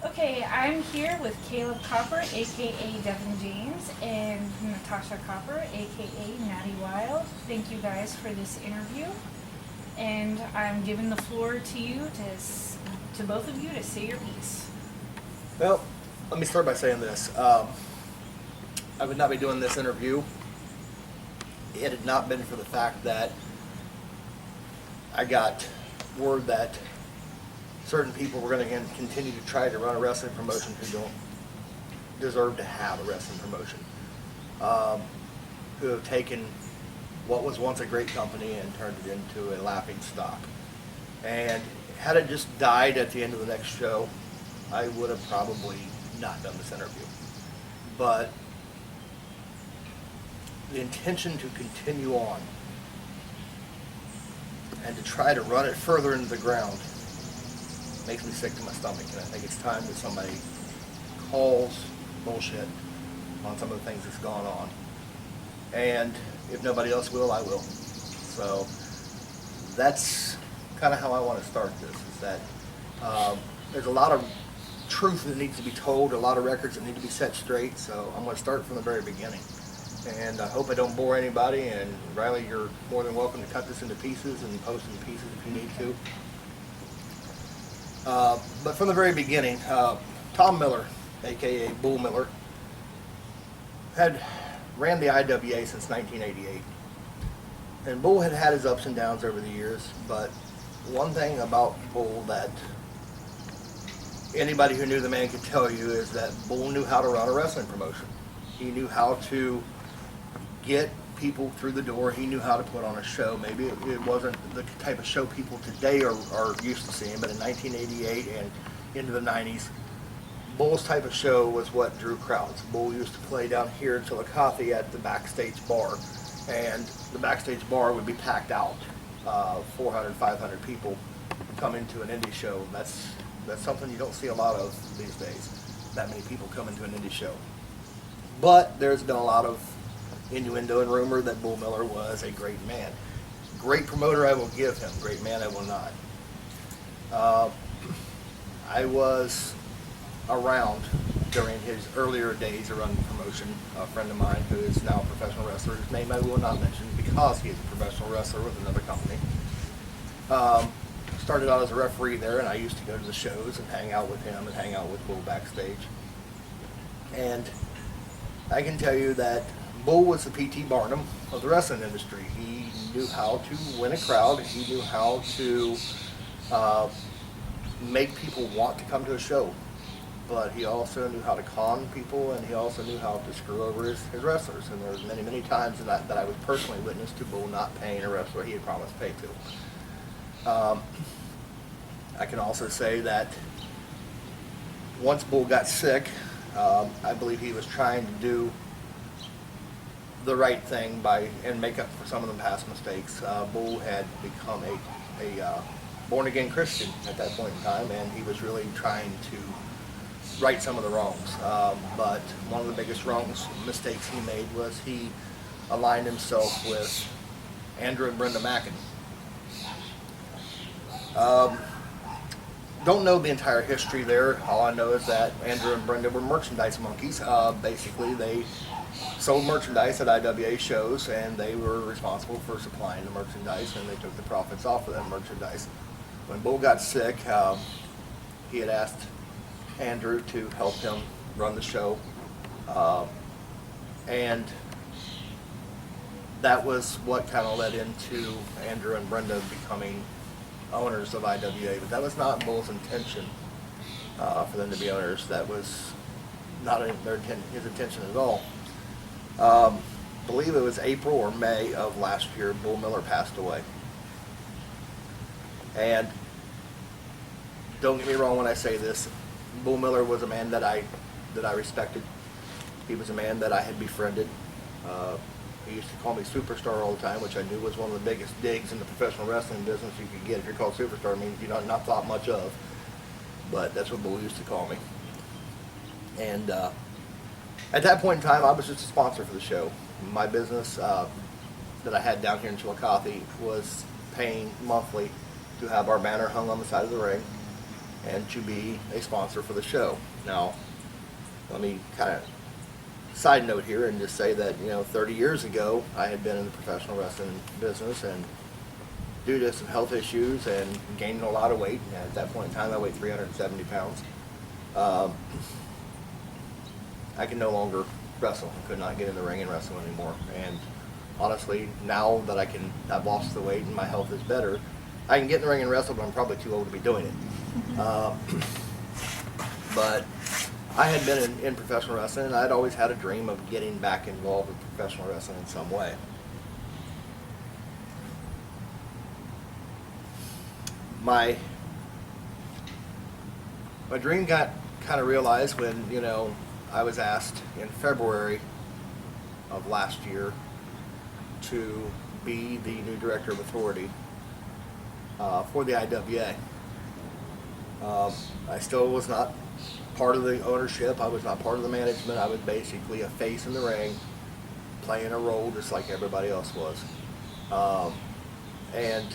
Okay, I'm here with Caleb Copper, aka Devin James, and Natasha Copper, aka Natty Wild. Thank you guys for this interview, and I'm giving the floor to you to both of you to say your piece. Well, let me start by saying this. I would not be doing this interview it had not been for the fact that I got word that certain people were going to continue to try to run a wrestling promotion who don't deserve to have a wrestling promotion, who have taken what was once a great company and turned it into a laughing stock. And had it just died at the end of the next show, I would have probably not done this interview. But the intention to continue on and to try to run it further into the ground makes me sick to my stomach, and I think it's time that somebody calls bullshit on some of the things that's gone on. And if nobody else will, I will. So that's kind of how I want to start this, is that there's a lot of truth that needs to be told, a lot of records that need to be set straight, so I'm going to start from the very beginning. And I hope I don't bore anybody, and Riley, you're more than welcome to cut this into pieces and post into pieces if you need to. But from the very beginning, Tom Miller, aka Bull Miller, had ran the IWA since 1988. And Bull had had his ups and downs over the years, but one thing about Bull that anybody who knew the man could tell you is that Bull knew how to run a wrestling promotion. He knew how to get people through the door. He knew how to put on a show. Maybe it wasn't the type of show people today are used to seeing, but in 1988 and into the 90s, Bull's type of show was what drew crowds. Bull used to play down here in Chillicothe at the Backstage Bar, and the Backstage Bar would be packed out. 400, 500 people come into an indie show. That's something you don't see a lot of these days, that many people come into an indie show. But there's been a lot of innuendo and rumor that Bull Miller was a great man. Great promoter, I will give him. Great man, I will not. I was around during his earlier days of running the promotion. A friend of mine who is now a professional wrestler, whose name I will not mention because he is a professional wrestler with another company, started out as a referee there, and I used to go to the shows and hang out with him and hang out with Bull backstage. And I can tell you that Bull was the P.T. Barnum of the wrestling industry. He knew how to win a crowd. He knew how to make people want to come to a show. But he also knew how to con people, and he also knew how to screw over his wrestlers. And there was many, many times that I was personally witness to Bull not paying a wrestler he had promised to pay to. I can also say that once Bull got sick, I believe he was trying to do the right thing and make up for some of the past mistakes. Bull had become a born-again Christian at that point in time, and he was really trying to right some of the wrongs. But one of the biggest mistakes he made was he aligned himself with Andrew and Brenda Mackin. Don't know the entire history there. All I know is that Andrew and Brenda were merchandise monkeys. Basically, they sold merchandise at IWA shows, and they were responsible for supplying the merchandise, and they took the profits off of that merchandise. When Bull got sick, he had asked Andrew to help him run the show, and that was what kind of led into Andrew and Brenda becoming owners of IWA. But that was not Bull's intention for them to be owners. That was not his intention at all. I believe it was April or May of last year, Bull Miller passed away. And don't get me wrong when I say this, Bull Miller was a man that I respected. He was a man that I had befriended. He used to call me Superstar all the time, which I knew was one of the biggest digs in the professional wrestling business you could get. If you're called Superstar, it means you're not thought much of. But that's what Bull used to call me. And at that point in time, I was just a sponsor for the show. My business that I had down here in Chillicothe was paying monthly to have our banner hung on the side of the ring. and to be a sponsor for the show. Now, let me kind of side note here and just say that, 30 years ago, I had been in the professional wrestling business, and due to some health issues and gaining a lot of weight, and at that point in time I weighed 370 pounds, I can no longer wrestle. I could not get in the ring and wrestle anymore. And honestly, now that I've lost the weight and my health is better, I can get in the ring and wrestle, but I'm probably too old to be doing it. But I had been in professional wrestling, and I'd always had a dream of getting back involved with professional wrestling in some way. My dream got kind of realized when, I was asked in February of last year to be the new director of authority for the IWA. I still was not part of the ownership. I was not part of the management. I was basically a face in the ring, playing a role just like everybody else was. And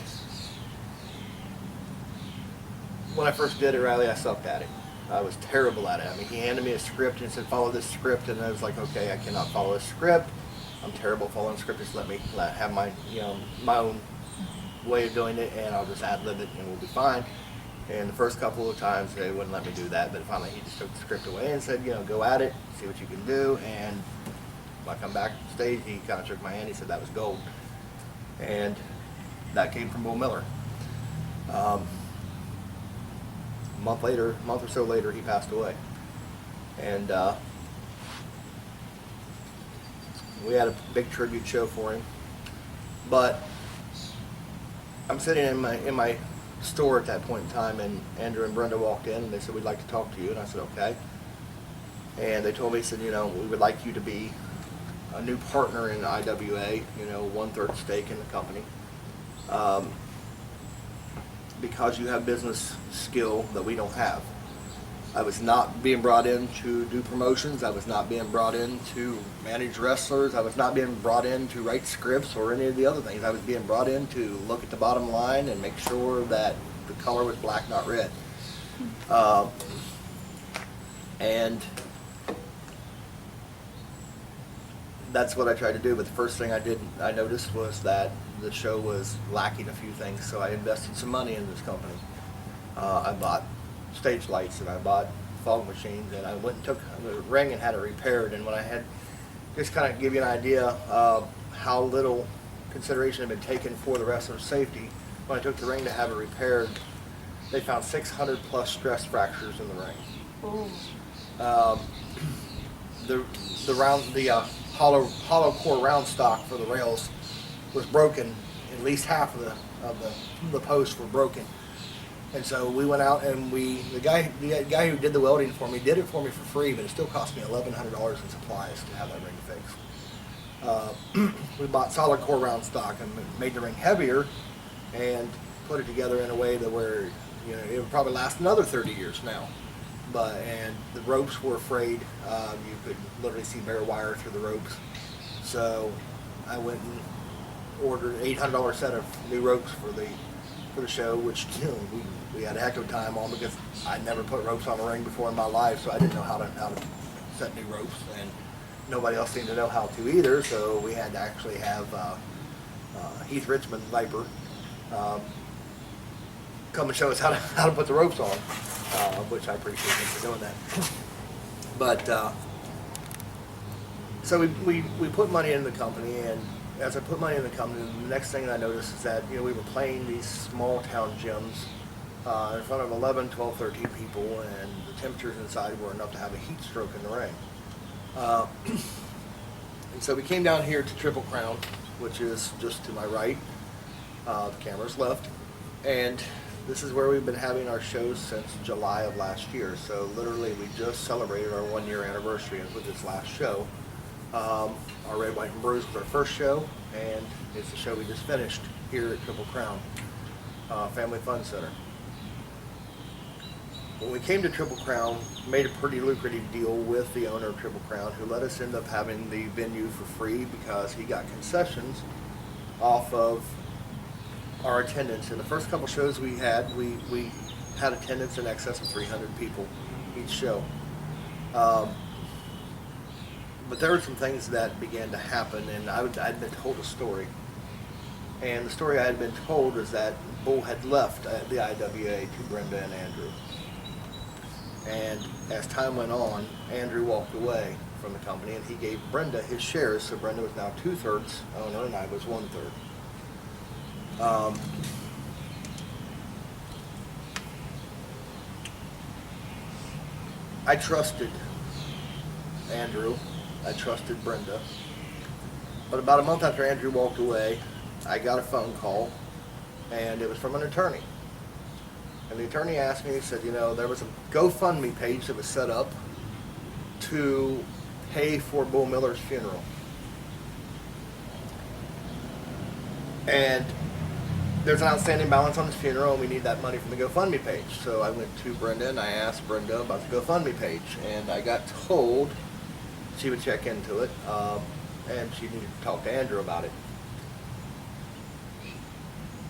when I first did it, Riley, I sucked at it. I was terrible at it. I mean, he handed me a script and said, follow this script, and I was like, okay, I cannot follow this script. I'm terrible following script. Just let me have my, my own way of doing it, and I'll just ad-lib it, and we'll be fine. And the first couple of times, they wouldn't let me do that, but finally he just took the script away and said, go at it, see what you can do. And when I come back to the stage, he kind of shook my hand. He said that was gold. And that came from Bull Miller. A month or so later, he passed away. And we had a big tribute show for him. But I'm sitting in my store at that point in time, and Andrew and Brenda walked in, and they said, we'd like to talk to you. And I said, okay. And they told me, said, we would like you to be a new partner in IWA, 1/3 stake in the company. Because you have business skill that we don't have. I was not being brought in to do promotions. I was not being brought in to manage wrestlers. I was not being brought in to write scripts or any of the other things. I was being brought in to look at the bottom line and make sure that the color was black, not red. And that's what I tried to do. But the first thing I noticed was that the show was lacking a few things, so I invested some money in this company. I bought stage lights, and I bought fog machines, and I went and took the ring and had it repaired. And when I had, just kind of give you an idea of how little consideration had been taken for the wrestler's safety, when I took the ring to have it repaired, they found 600 plus stress fractures in the ring. The hollow core round stock for the rails was broken. At least half of the posts were broken. And so we went out, and the guy who did the welding for me did it for me for free, but it still cost me $1,100 in supplies to have that ring fixed. We bought solid core round stock and made the ring heavier, and put it together in a way that where it would probably last another 30 years now. And the ropes were frayed. You could literally see bare wire through the ropes. So I went and ordered an $800 set of new ropes for the show, which we had a heck of a time on, because I'd never put ropes on a ring before in my life, so I didn't know how to set new ropes, and nobody else seemed to know how to either. So we had to actually have Heath Richmond, Viper, come and show us how to put the ropes on, which I appreciate him for doing that. But so we put money into the company, and as I put money in the company, the next thing I noticed is that we were playing these small town gyms in front of 11, 12, 13 people, and the temperatures inside were enough to have a heat stroke in the ring. And so we came down here to Triple Crown, which is just to my right. The camera's left, and this is where we've been having our shows since July of last year. So literally, we just celebrated our 1-year anniversary with this last show. Our Red, White, and Bruised was our first show, and it's the show we just finished here at Triple Crown Family Fun Center. When we came to Triple Crown, made a pretty lucrative deal with the owner of Triple Crown, who let us end up having the venue for free because he got concessions off of our attendance. In the first couple shows we had, we had attendance in excess of 300 people each show. But there were some things that began to happen, and I'd been told a story. And the story I had been told was that Bull had left the IWA to Brenda and Andrew. And as time went on, Andrew walked away from the company, and he gave Brenda his shares, so Brenda was now 2/3 owner, and I was 1/3. I trusted Andrew, I trusted Brenda, but about a month after Andrew walked away, I got a phone call, and it was from an attorney. And the attorney asked me, he said, you know, there was a GoFundMe page that was set up to pay for Bull Miller's funeral. And there's an outstanding balance on his funeral, and we need that money from the GoFundMe page. So I went to Brenda and I asked Brenda about the GoFundMe page, and I got told she would check into it, and she needed to talk to Andrew about it.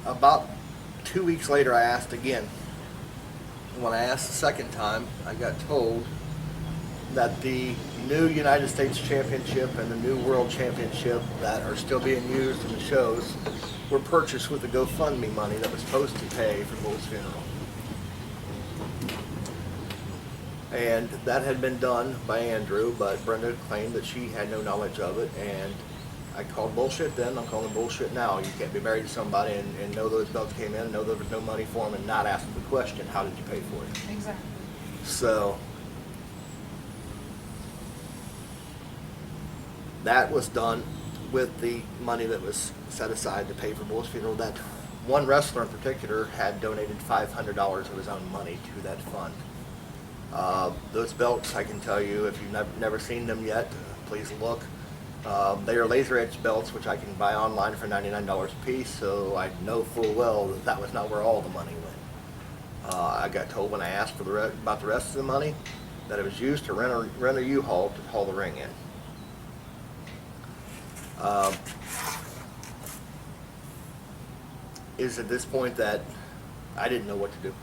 About 2 weeks later, I asked again. When I asked the second time, I got told that the new United States Championship and the new World Championship that are still being used in the shows were purchased with the GoFundMe money that was supposed to pay for Bull's funeral. And that had been done by Andrew, but Brenda claimed that she had no knowledge of it, and I called bullshit then, I'm calling bullshit now. You can't be married to somebody and know those belts came in and know there was no money for them and not ask the question, how did you pay for it? Exactly. So that was done with the money that was set aside to pay for Bull's funeral. That one wrestler in particular had donated $500 of his own money to that fund. Those belts, I can tell you, if you've never seen them yet, please look. They are laser etched belts, which I can buy online for $99 a piece, so I know full well that that was not where all the money went. I got told when I asked for about the rest of the money that it was used to rent a U-Haul to haul the ring in. Is at this point that I didn't know what to do.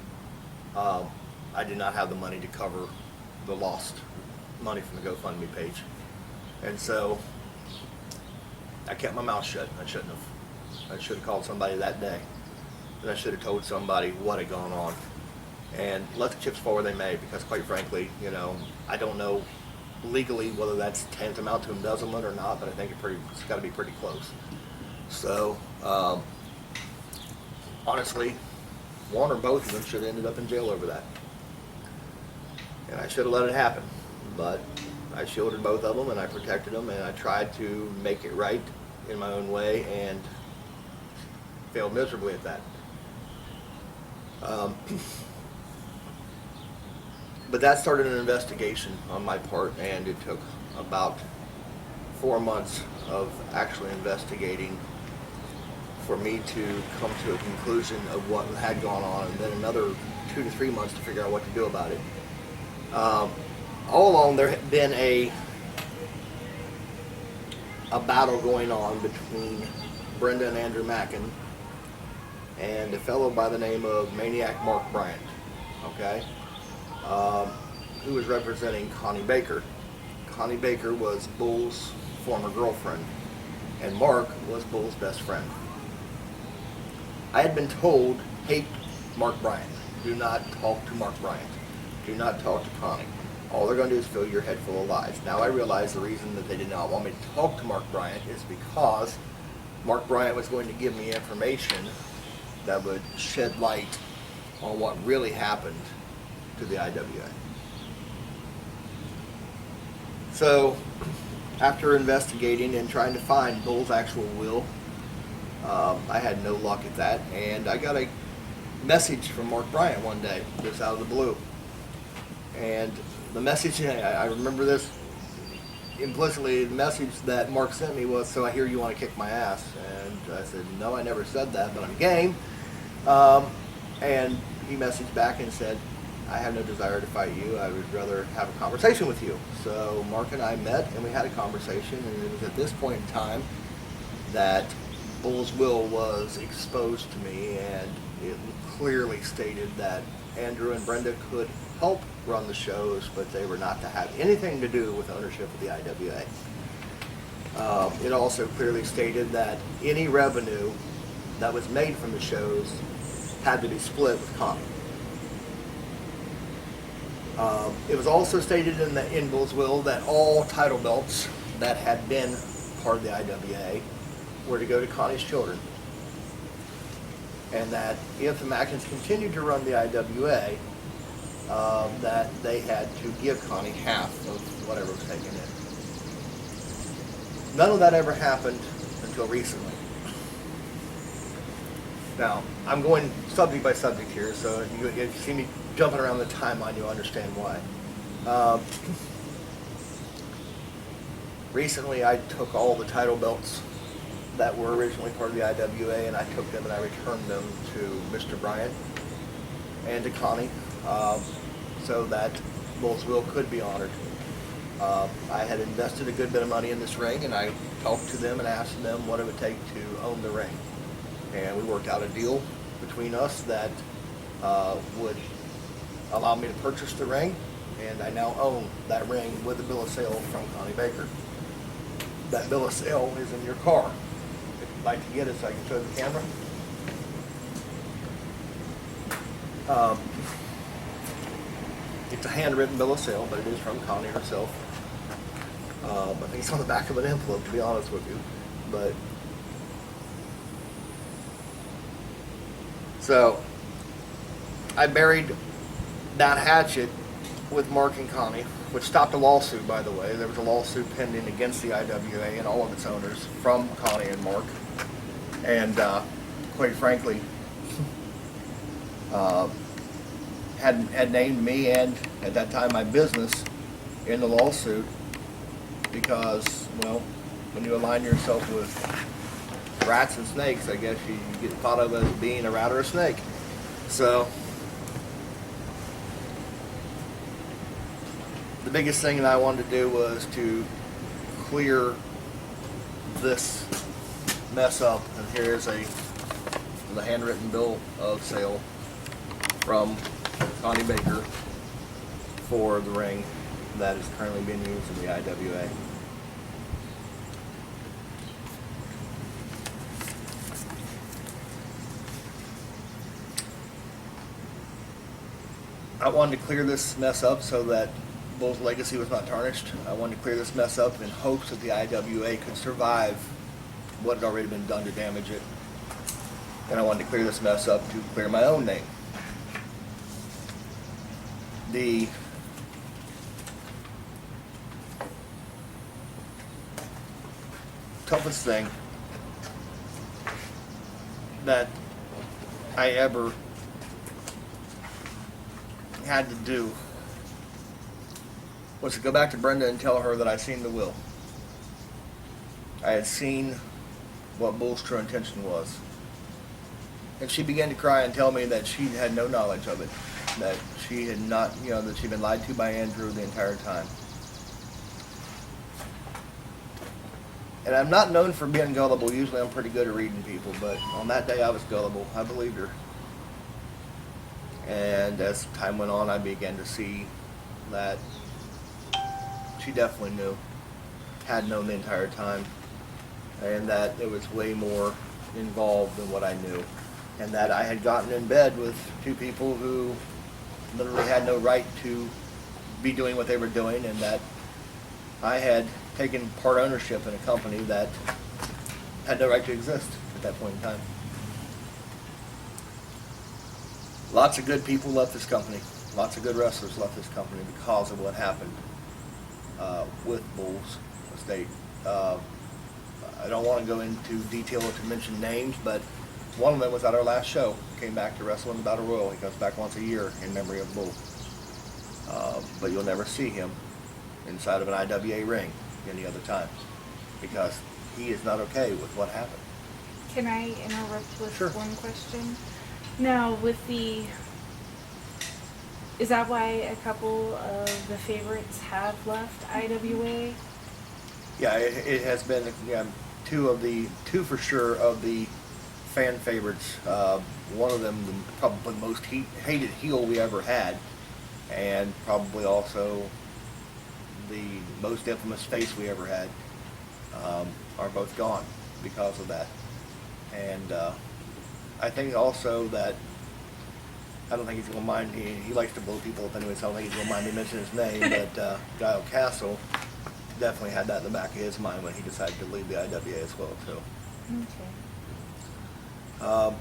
I did not have the money to cover the lost money from the GoFundMe page. And so I kept my mouth shut. I shouldn't have. I should have called somebody that day. And I should have told somebody what had gone on. And let the chips fall where they may, because quite frankly, you know, I don't know legally whether that's tantamount to embezzlement or not, but I think it's got to be pretty close. So, honestly, one or both of them should have ended up in jail over that. And I should have let it happen. But I shielded both of them and I protected them, and I tried to make it right in my own way and failed miserably at that. But that started an investigation on my part, and it took about 4 months of actually investigating for me to come to a conclusion of what had gone on, and then another 2 to 3 months to figure out what to do about it. All along there had been a battle going on between Brenda and Andrew Mackin and a fellow by the name of Maniac Mark Bryant, okay, who was representing Connie Baker. Connie Baker was Bull's former girlfriend, and Mark was Bull's best friend. I had been told, hate Mark Bryant. Do not talk to Mark Bryant. Do not talk to Connie. All they're going to do is fill your head full of lies. Now I realize the reason that they did not want me to talk to Mark Bryant is because Mark Bryant was going to give me information that would shed light on what really happened to the IWA. So, after investigating and trying to find Bull's actual will, I had no luck at that, and I got a message from Mark Bryant one day, just out of the blue. And the message, I remember this implicitly, the message that Mark sent me was, "So I hear you want to kick my ass." And I said, "No, I never said that, but I'm game." And he messaged back and said, "I have no desire to fight you. I would rather have a conversation with you." So Mark and I met and we had a conversation, and it was at this point in time that Bull's will was exposed to me, and it clearly stated that Andrew and Brenda could help run the shows, but they were not to have anything to do with ownership of the IWA. It also clearly stated that any revenue that was made from the shows had to be split with Connie. It was also stated in Bull's will that all title belts that had been part of the IWA were to go to Connie's children. And that if the Mackins continued to run the IWA, that they had to give Connie half of whatever was taken in. None of that ever happened until recently. Now, I'm going subject by subject here, so if you see me jumping around the timeline, you'll understand why. Recently, I took all the title belts that were originally part of the IWA, and I took them and I returned them to Mr. Bryant and to Connie, so that Bull's will could be honored. I had invested a good bit of money in this ring, and I talked to them and asked them what it would take to own the ring. And we worked out a deal between us that would allow me to purchase the ring, and I now own that ring with a bill of sale from Connie Baker. That bill of sale is in your car. If you'd like to get it so I can show the camera. It's a handwritten bill of sale, but it is from Connie herself. I think it's on the back of an envelope, to be honest with you. But so I buried that hatchet with Mark and Connie, which stopped a lawsuit, by the way. There was a lawsuit pending against the IWA and all of its owners from Connie and Mark. And quite frankly, had named me and at that time my business in the lawsuit because, well, when you align yourself with rats and snakes, I guess you get thought of as being a rat or a snake. So the biggest thing that I wanted to do was to clear this mess up, and here's the handwritten bill of sale from Connie Baker for the ring that is currently being used in the IWA. I wanted to clear this mess up so that Bull's legacy was not tarnished. I wanted to clear this mess up in hopes that the IWA could survive what had already been done to damage it. And I wanted to clear this mess up to clear my own name. The toughest thing that I ever had to do was to go back to Brenda and tell her that I'd seen the will. I had seen what Bull's true intention was. And she began to cry and tell me that she had no knowledge of it, that she had not, that she'd been lied to by Andrew the entire time. And I'm not known for being gullible. Usually I'm pretty good at reading people, but on that day I was gullible. I believed her. And as time went on, I began to see that she definitely knew, had known the entire time, and that there was way more involved than what I knew, and that I had gotten in bed with two people who literally had no right to be doing what they were doing, and that I had taken part ownership in a company that had no right to exist at that point in time. Lots of good people left this company. Lots of good wrestlers left this company because of what happened with Bull's estate. I don't want to go into detail or to mention names, but one of them was at our last show. Came back to wrestle in the Battle Royal. He comes back once a year in memory of Bull. But you'll never see him inside of an IWA ring any other time because he is not okay with what happened. Can I interrupt with Sure. one question? Now, is that why a couple of the favorites have left IWA? Yeah, it has been two for sure of the fan favorites. One of them, probably the most hated heel we ever had, and probably also the most infamous face we ever had, are both gone because of that. And I think also that, I don't think he's going to mind, he likes to blow people up anyway, so I don't think he's going to mind me mentioning his name, but Guile Castle definitely had that in the back of his mind when he decided to leave the IWA as well, too. Okay.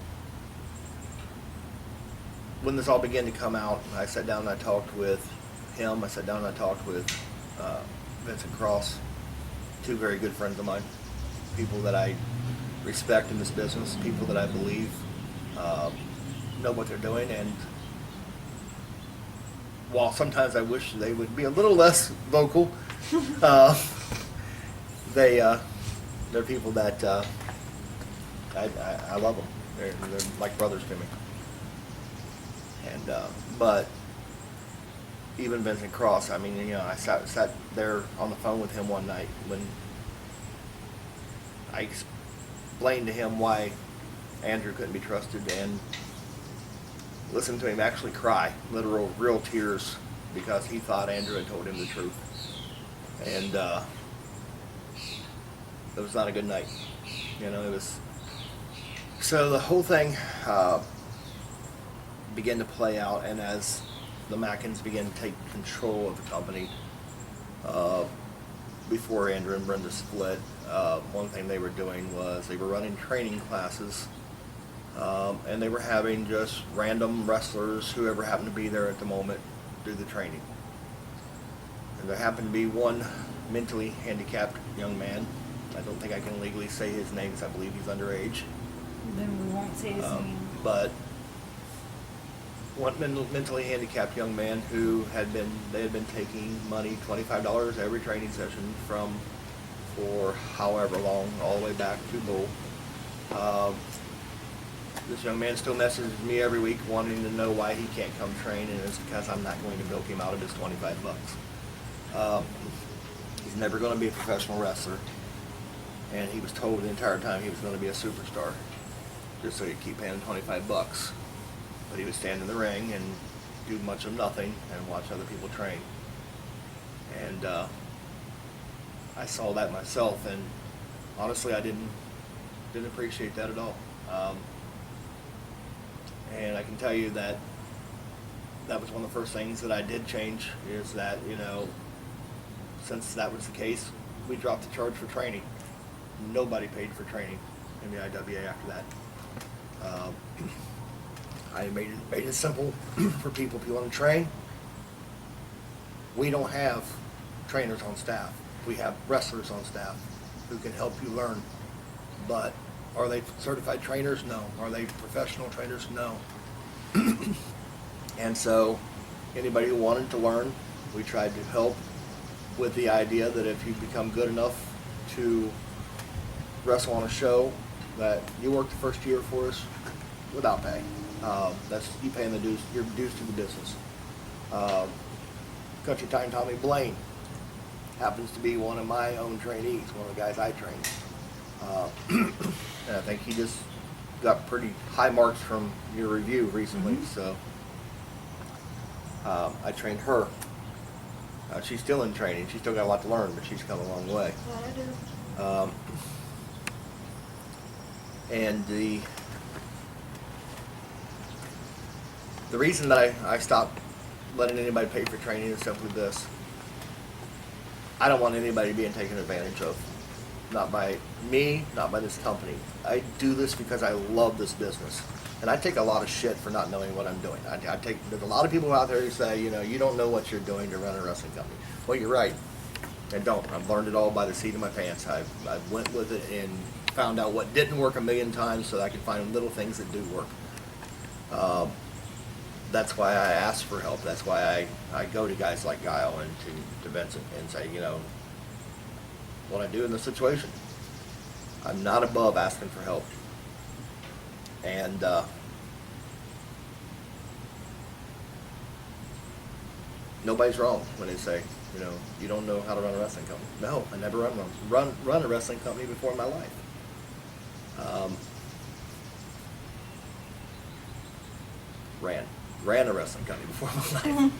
When this all began to come out, I sat down and I talked with him, I sat down and I talked with Vincent Cross, two very good friends of mine, people that I respect in this business, people that I believe know what they're doing, and while sometimes I wish they would be a little less vocal, they're people that I love them. They're like brothers to me. And but even Vincent Cross, I mean, you know, I sat there on the phone with him one night when I explained to him why Andrew couldn't be trusted, and listened to him actually cry, literal, real tears, because he thought Andrew had told him the truth. And it was not a good night. You know, it was. So the whole thing began to play out, and as the Mackins began to take control of the company, before Andrew and Brenda split, one thing they were doing was they were running training classes, and they were having just random wrestlers, whoever happened to be there at the moment, do the training. And there happened to be one mentally handicapped young man. I don't think I can legally say his name because I believe he's underage. Then we won't say his name. But one mentally handicapped young man who they had been taking money, $25 every training session for however long, all the way back to Bull. This young man still messages me every week wanting to know why he can't come train, and it's because I'm not going to milk him out of his $25. He's never going to be a professional wrestler, and he was told the entire time he was going to be a superstar, just so he'd keep paying him $25. But he would stand in the ring and do much of nothing and watch other people train. And I saw that myself, and honestly, I didn't appreciate that at all. And I can tell you that was one of the first things that I did change, is that, you know, since that was the case, we dropped the charge for training. Nobody paid for training in the IWA after that. I made it simple for people. If you want to train, we don't have trainers on staff. We have wrestlers on staff who can help you learn. But are they certified trainers? No. Are they professional trainers? No. And so anybody who wanted to learn, we tried to help with the idea that if you become good enough to wrestle on a show, that you work the first year for us without pay. That's you paying your dues to the business. Country Time Tommy Blaine happens to be one of my own trainees, one of the guys I trained. And I think he just got pretty high marks from your review recently, so I trained her. She's still in training. She's still got a lot to learn, but she's come a long way. And the reason that I stopped letting anybody pay for training is simply this. I don't want anybody being taken advantage of. Not by me, not by this company. I do this because I love this business. And I take a lot of shit for not knowing what I'm doing. There's a lot of people out there who say, you know, you don't know what you're doing to run a wrestling company. Well, you're right. I don't. I've learned it all by the seat of my pants. I went with it and found out what didn't work a million times so that I could find little things that do work. That's why I ask for help. That's why I go to guys like Guile and to Vincent and say, you know, what I do in this situation. I'm not above asking for help. And nobody's wrong when they say, you know, you don't know how to run a wrestling company. No, I never run a wrestling company before in my life. ran a wrestling company before my life.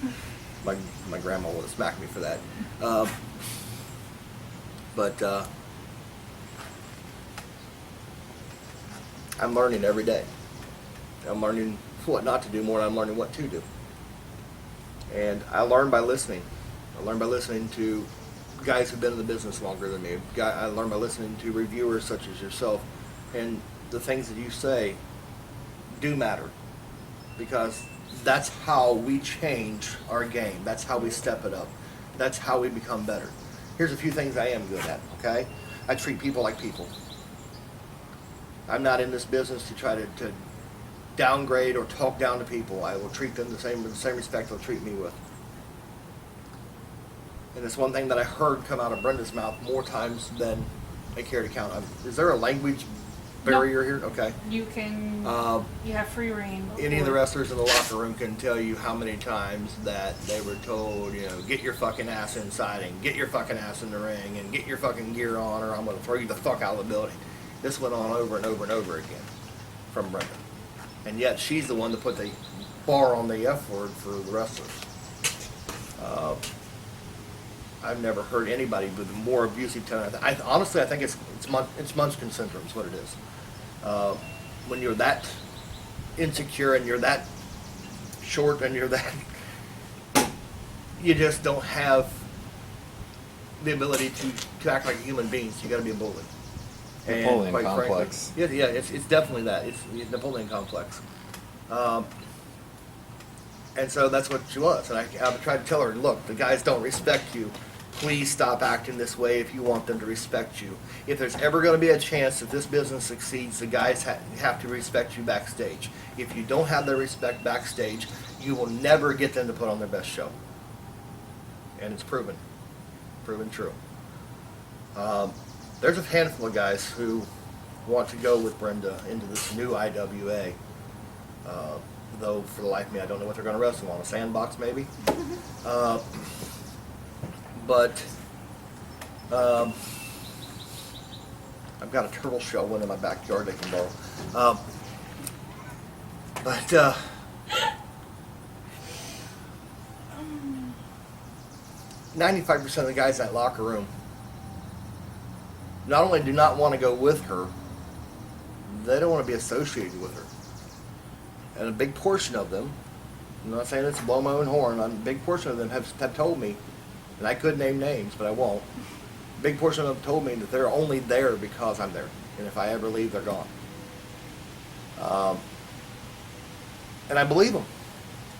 My grandma would have smacked me for that. But I'm learning every day. I'm learning what not to do more than I'm learning what to do. And I learn by listening. I learn by listening to guys who've been in the business longer than me. I learn by listening to reviewers such as yourself. And the things that you say do matter, because that's how we change our game. That's how we step it up. That's how we become better. Here's a few things I am good at, okay? I treat people like people. I'm not in this business to try to downgrade or talk down to people. I will treat them with the same respect they'll treat me with. And it's one thing that I heard come out of Brenda's mouth more times than I care to count. Is there a language barrier here? Okay. You can, you have free reign. Any of the wrestlers in the locker room can tell you how many times that they were told, get your fucking ass inside and get your fucking ass in the ring and get your fucking gear on or I'm going to throw you the fuck out of the building. This went on over and over and over again from Brenda. And yet she's the one that put the bar on the F word for the wrestlers. I've never heard anybody with a more abusive tone. Honestly, I think it's Munchkin syndrome is what it is. When you're that insecure and you're that short and you're that, you just don't have the ability to act like a human being. So you got to be a bully. Napoleon complex. Frankly, yeah, it's definitely that. It's Napoleon complex. And so that's what she was. And I tried to tell her, look, the guys don't respect you. Please stop acting this way if you want them to respect you. If there's ever going to be a chance that this business succeeds, the guys have to respect you backstage. If you don't have their respect backstage, you will never get them to put on their best show. And it's proven true. There's a handful of guys who want to go with Brenda into this new IWA. Though for the life of me, I don't know what they're going to wrestle on. A sandbox, maybe? But I've got a turtle shell one in my backyard they can borrow. But 95% of the guys in that locker room not only do not want to go with her, they don't want to be associated with her. And a big portion of them, I'm not saying it's blow my own horn, a big portion of them have told me, and I could name names, but I won't. A big portion of them told me that they're only there because I'm there. And if I ever leave, they're gone. And I believe them.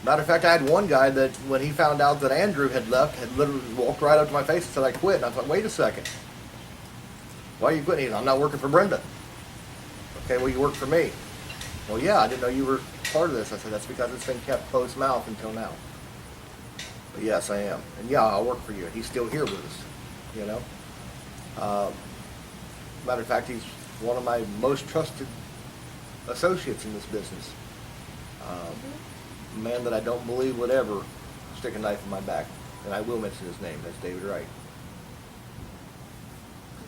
Matter of fact, I had one guy that when he found out that Andrew had left, had literally walked right up to my face and said, I quit. And I thought, wait a second. Why are you quitting? He said, I'm not working for Brenda. Okay, well, you work for me. Well, yeah, I didn't know you were part of this. I said, that's because it's been kept closed mouth until now. But yes, I am. And yeah, I'll work for you. He's still here with us, Matter of fact, he's one of my most trusted associates in this business. A man that I don't believe would ever stick a knife in my back. And I will mention his name. That's David Wright.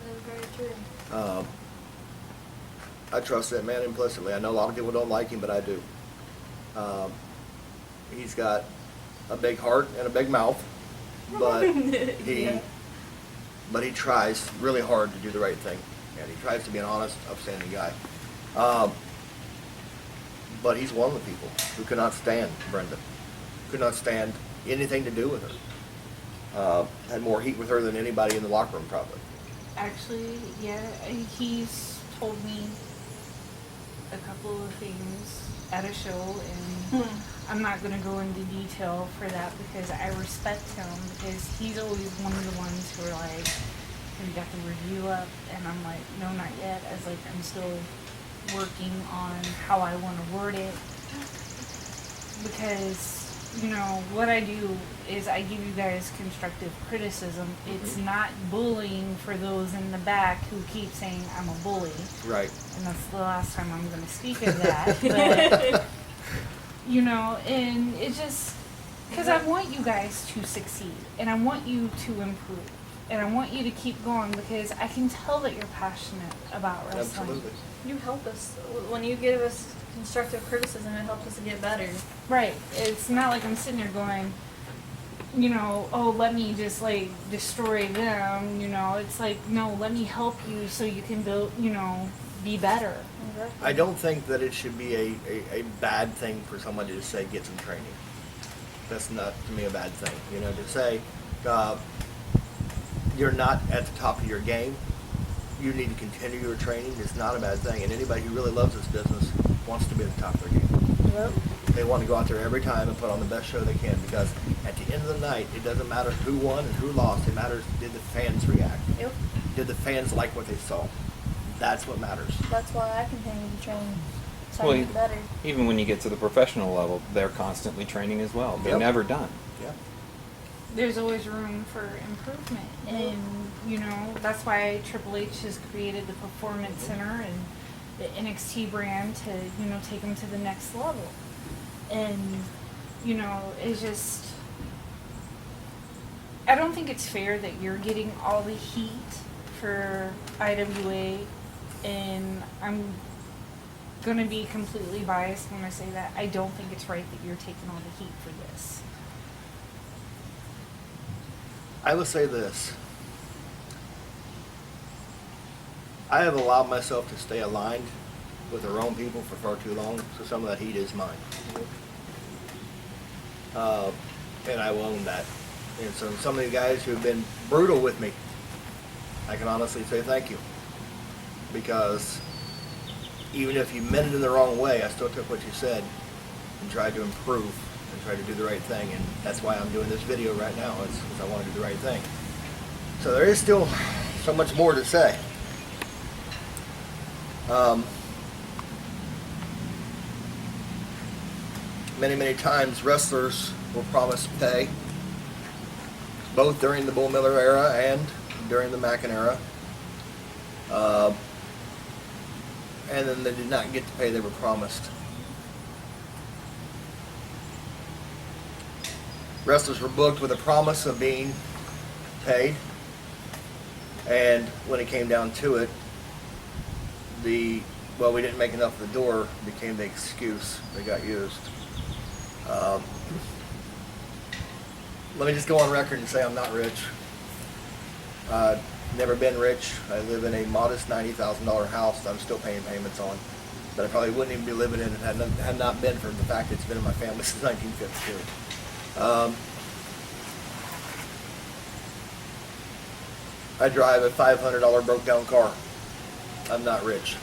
That's very true. I trust that man implicitly. I know a lot of people don't like him, but I do. He's got a big heart and a big mouth, but but he tries really hard to do the right thing, and he tries to be an honest, upstanding guy. But he's one of the people who could not stand Brenda, could not stand anything to do with her. Had more heat with her than anybody in the locker room, probably. Actually, yeah, he's told me a couple of things at a show, and I'm not going to go into detail for that because I respect him, because he's always one of the ones who are like, have you got the review up? And I'm like, no, not yet. I was like, I'm still working on how I want to word it, because what I do is I give you guys constructive criticism. It's not bullying for those in the back who keep saying I'm a bully. Right. And that's the last time I'm going to speak of that. But, and it just, because I want you guys to succeed, and I want you to improve, and I want you to keep going, because I can tell that you're passionate about wrestling. Absolutely. You help us when you give us constructive criticism. It helps us get better. Right. It's not like I'm sitting there going, you know, oh, let me just like destroy them, you know. It's like, no, let me help you so you can build, you know, be better. Exactly. I don't think that it should be a bad thing for somebody to say get some training. That's not, to me, a bad thing. You know, to say you're not at the top of your game, you need to continue your training, is not a bad thing. And anybody who really loves this business wants to be at the top of their game. Yep. They want to go out there every time and put on the best show they can, because at the end of the night, it doesn't matter who won and who lost. It matters, did the fans react? Yep. Did the fans like what they saw? That's what matters. That's why I continue to train. So Well, I get better. even when you get to the professional level, they're constantly training as well. They're Yep. never done. Yeah. There's always room for improvement, and you know that's why Triple H has created the Performance Center and the NXT brand to, you know, take them to the next level. And you know, it's just, I don't think it's fair that you're getting all the heat for IWA, and I'm gonna be completely biased when I say that. I don't think it's right that you're taking all the heat for this. I will say this. I have allowed myself to stay aligned with the wrong people for far too long, so some of that heat is mine. And I will own that. And so some of the guys who have been brutal with me, I can honestly say thank you. Because even if you meant it in the wrong way, I still took what you said and tried to improve and tried to do the right thing. And that's why I'm doing this video right now, is because I want to do the right thing. So there is still so much more to say. Many times wrestlers were promised pay, both during the Bull Miller era and during the Mackin era. And then they did not get the pay they were promised. Wrestlers were booked with a promise of being paid, and when it came down to it, well, we didn't make enough at the door became the excuse that got used. Let me just go on record and say I'm not rich. Never been rich. I live in a modest $90,000 house that I'm still paying payments on, that I probably wouldn't even be living in if it had not been for the fact that it's been in my family since 1952. I drive a $500 broke down car. I'm not rich.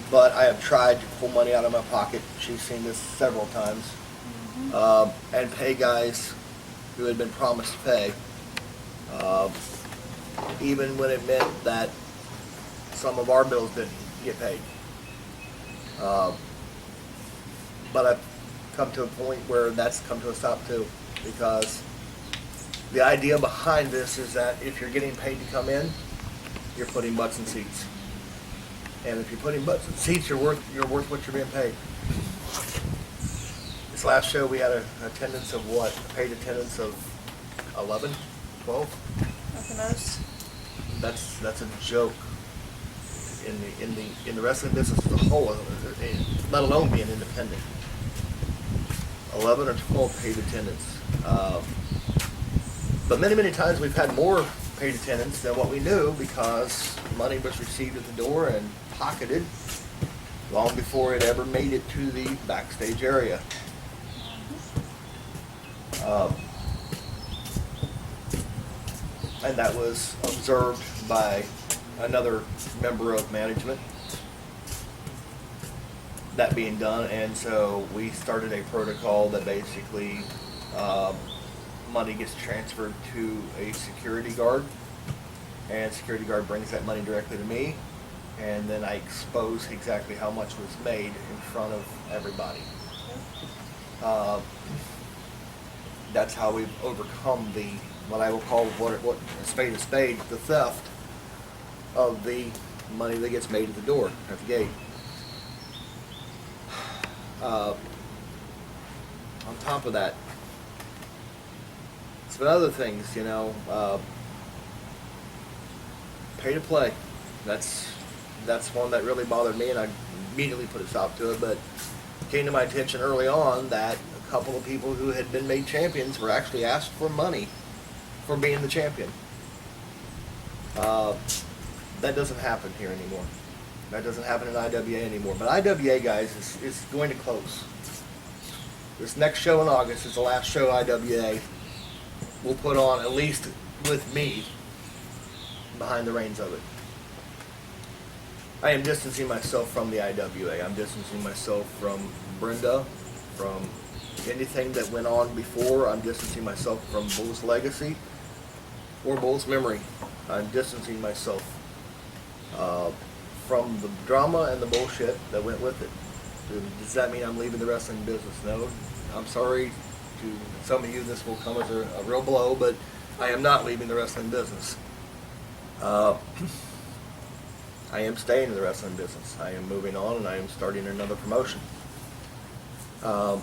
But I have tried to pull money out of my pocket. She's seen this several times. And pay guys who had been promised pay. Even when it meant that some of our bills didn't get paid. But I've come to a point where that's come to a stop too, because the idea behind this is that if you're getting paid to come in, you're putting butts in seats. And if you're putting butts in seats, you're worth what you're being paid. This last show we had a attendance of what? A paid attendance of 11, 12? At the most. That's a joke in the wrestling business as a whole, let alone being independent. 11 or 12 paid attendance. But many times we've had more paid attendance than what we knew, because money was received at the door and pocketed long before it ever made it to the backstage area. And that was observed by another member of management, that being done, and so we started a protocol that basically money gets transferred to a security guard, and security guard brings that money directly to me, and then I expose exactly how much was made in front of everybody. That's how we've overcome what I will call what a spade, the theft of the money that gets made at the door, at the gate. On top of that, some other things, pay to play. That's that's one that really bothered me, and I immediately put a stop to it. But it came to my attention early on that a couple of people who had been made champions were actually asked for money for being the champion. That doesn't happen here anymore. That doesn't happen in IWA anymore. But IWA, guys, is going to close. This next show in August is the last show IWA will put on, at least with me behind the reins of it. I am distancing myself from the IWA. I'm distancing myself from Brenda, from anything that went on before. I'm distancing myself from Bull's legacy or Bull's memory. I'm distancing myself from the drama and the bullshit that went with it. Does that mean I'm leaving the wrestling business? No. I'm sorry to some of you, this will come as a real blow, but I am not leaving the wrestling business. I am staying in the wrestling business. I am moving on, and I am starting another promotion. But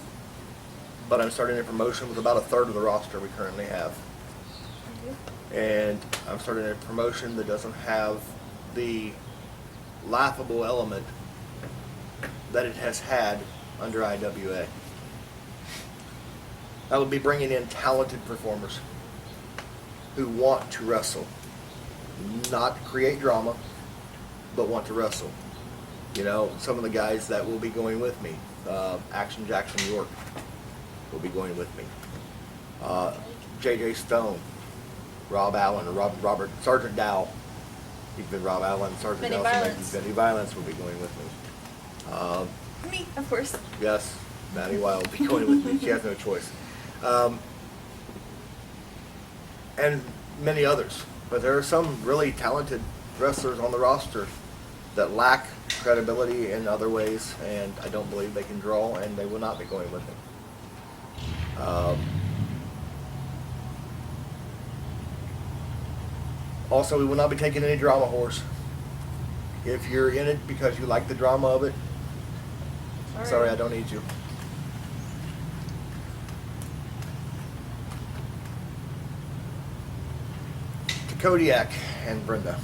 I'm starting a promotion with about a third of the roster we currently have. And I'm starting a promotion that doesn't have the laughable element that it has had under IWA. I will be bringing in talented performers who want to wrestle, not create drama, but want to wrestle. You know, some of the guys that will be going with me, Action Jackson York will be going with me. JJ Stone, Rob Allen, or Robert Sergeant Dow. He's been Rob Allen, Sergeant Benny Dow. Violence. Benny Violence will be going with me. Me, of course. Yes, Maddie Wild will be going with me. She has no choice. And many others. But there are some really talented wrestlers on the roster that lack credibility in other ways, and I don't believe they can draw, and they will not be going with me. Also, we will not be taking any drama whores. If you're in it because you like the drama of it, sorry, I don't need you. To Kodiak and Brenda.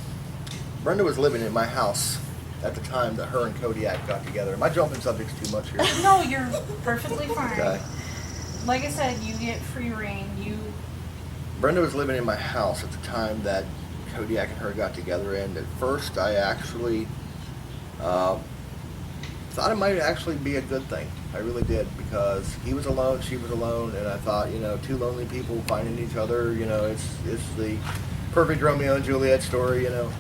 Brenda was living in my house at the time that her and Kodiak got together. Am I jumping subjects too much here? No, you're perfectly fine. Okay. Like I said, you get free reign. Brenda was living in my house at the time that Kodiak and her got together, and at first I actually thought it might actually be a good thing. I really did, because he was alone, she was alone, and I thought, you know, two lonely people finding each other, you know, it's the perfect Romeo and Juliet story, you know.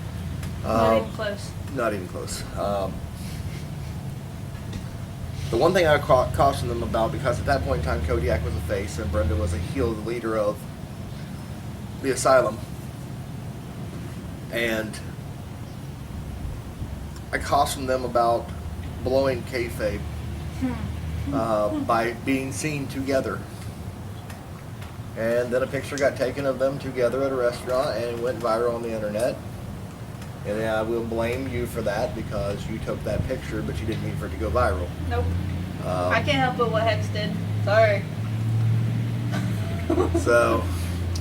Not even close. Not even close. The one thing I cautioned them about, because at that point in time Kodiak was a face and Brenda was a heel, the leader of the asylum, and I cautioned them about blowing kayfabe by being seen together. And then a picture got taken of them together at a restaurant and it went viral on the internet. And I will blame you for that, because you took that picture, but you didn't mean for it to go viral. Nope. I can't help it what Hex did. Sorry. So,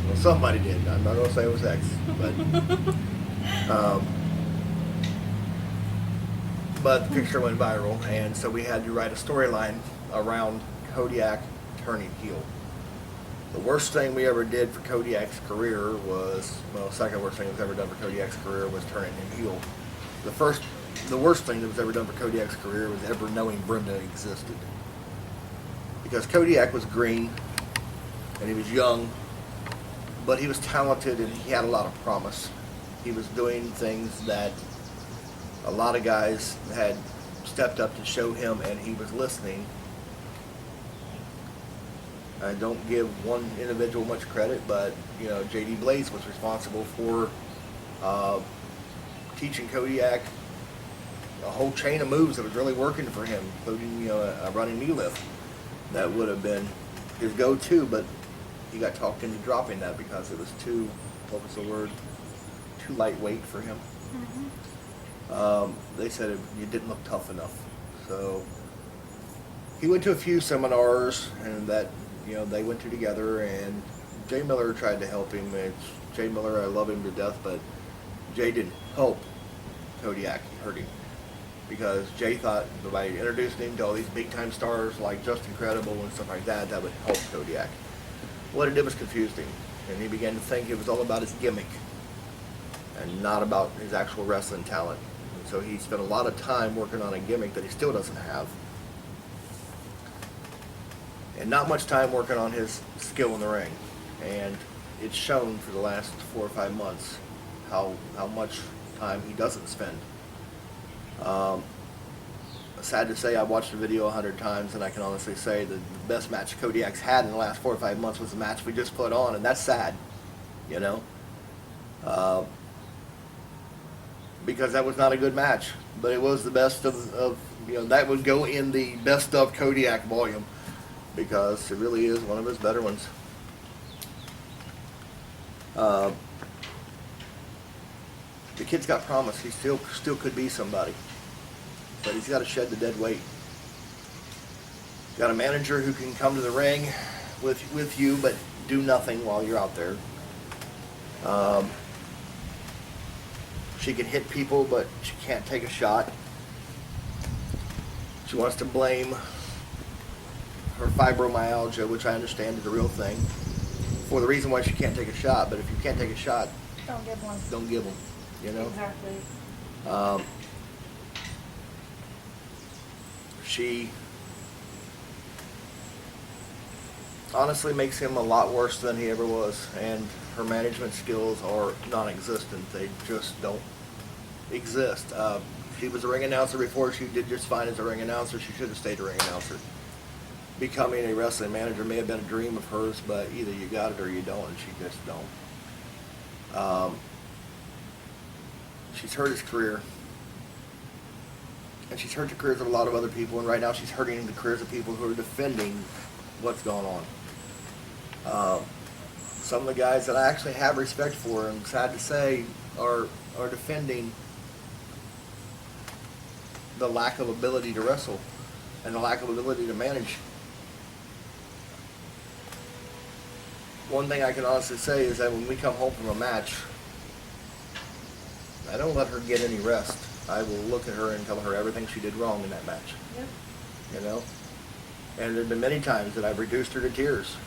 well, somebody did. I'm not going to say it was X, but the picture went viral, and so we had to write a storyline around Kodiak turning heel. The worst thing we ever did for Kodiak's career was, well, second worst thing that was ever done for Kodiak's career was turning him heel. The worst thing that was ever done for Kodiak's career was ever knowing Brenda existed. Because Kodiak was green, and he was young, but he was talented and he had a lot of promise. He was doing things that a lot of guys had stepped up to show him, and he was listening. I don't give one individual much credit, but you know, J.D. Blaze was responsible for teaching Kodiak a whole chain of moves that was really working for him, including, you know, a running knee lift that would have been his go-to, but he got talked into dropping that because it was too, what was the word, too lightweight for him. They said it didn't look tough enough. So he went to a few seminars, and that, you know, they went to together, and Jay Miller tried to help him. Jay Miller, I love him to death, but Jay didn't help Kodiak hurt him. Because Jay thought by introducing him to all these big time stars like Justin Credible and stuff like that, that would help Kodiak. What it did was confused him, and he began to think it was all about his gimmick and not about his actual wrestling talent. And so he spent a lot of time working on a gimmick that he still doesn't have, and not much time working on his skill in the ring. And it's shown for the last 4 or 5 months how much time he doesn't spend. Sad to say, I watched the video 100 times, and I can honestly say that the best match Kodiak's had in the last 4 or 5 months was the match we just put on, and that's sad, you know, because that was not a good match, but it was the best of you know, that would go in the best of Kodiak volume, because it really is one of his better ones. The kid's got promise. He still could be somebody, but he's got to shed the dead weight. Got a manager who can come to the ring with you, but do nothing while you're out there. She can hit people, but she can't take a shot. She wants to blame her fibromyalgia, which I understand is a real thing, for the reason why she can't take a shot. But if you can't take a shot, Don't give one. don't give them. You know. Exactly. She honestly makes him a lot worse than he ever was, and her management skills are non-existent. They just don't exist. She was a ring announcer before. She did just fine as a ring announcer. She should have stayed a ring announcer. Becoming a wrestling manager may have been a dream of hers, but either you got it or you don't, and she just don't. She's hurt his career, and she's hurt the careers of a lot of other people, and right now she's hurting the careers of people who are defending what's going on. Some of the guys that I actually have respect for, and sad to say, are defending the lack of ability to wrestle and the lack of ability to manage. One thing I can honestly say is that when we come home from a match, I don't let her get any rest. I will look at her and tell her everything she did wrong in that match. Yep. You know? And there have been many times that I've reduced her to tears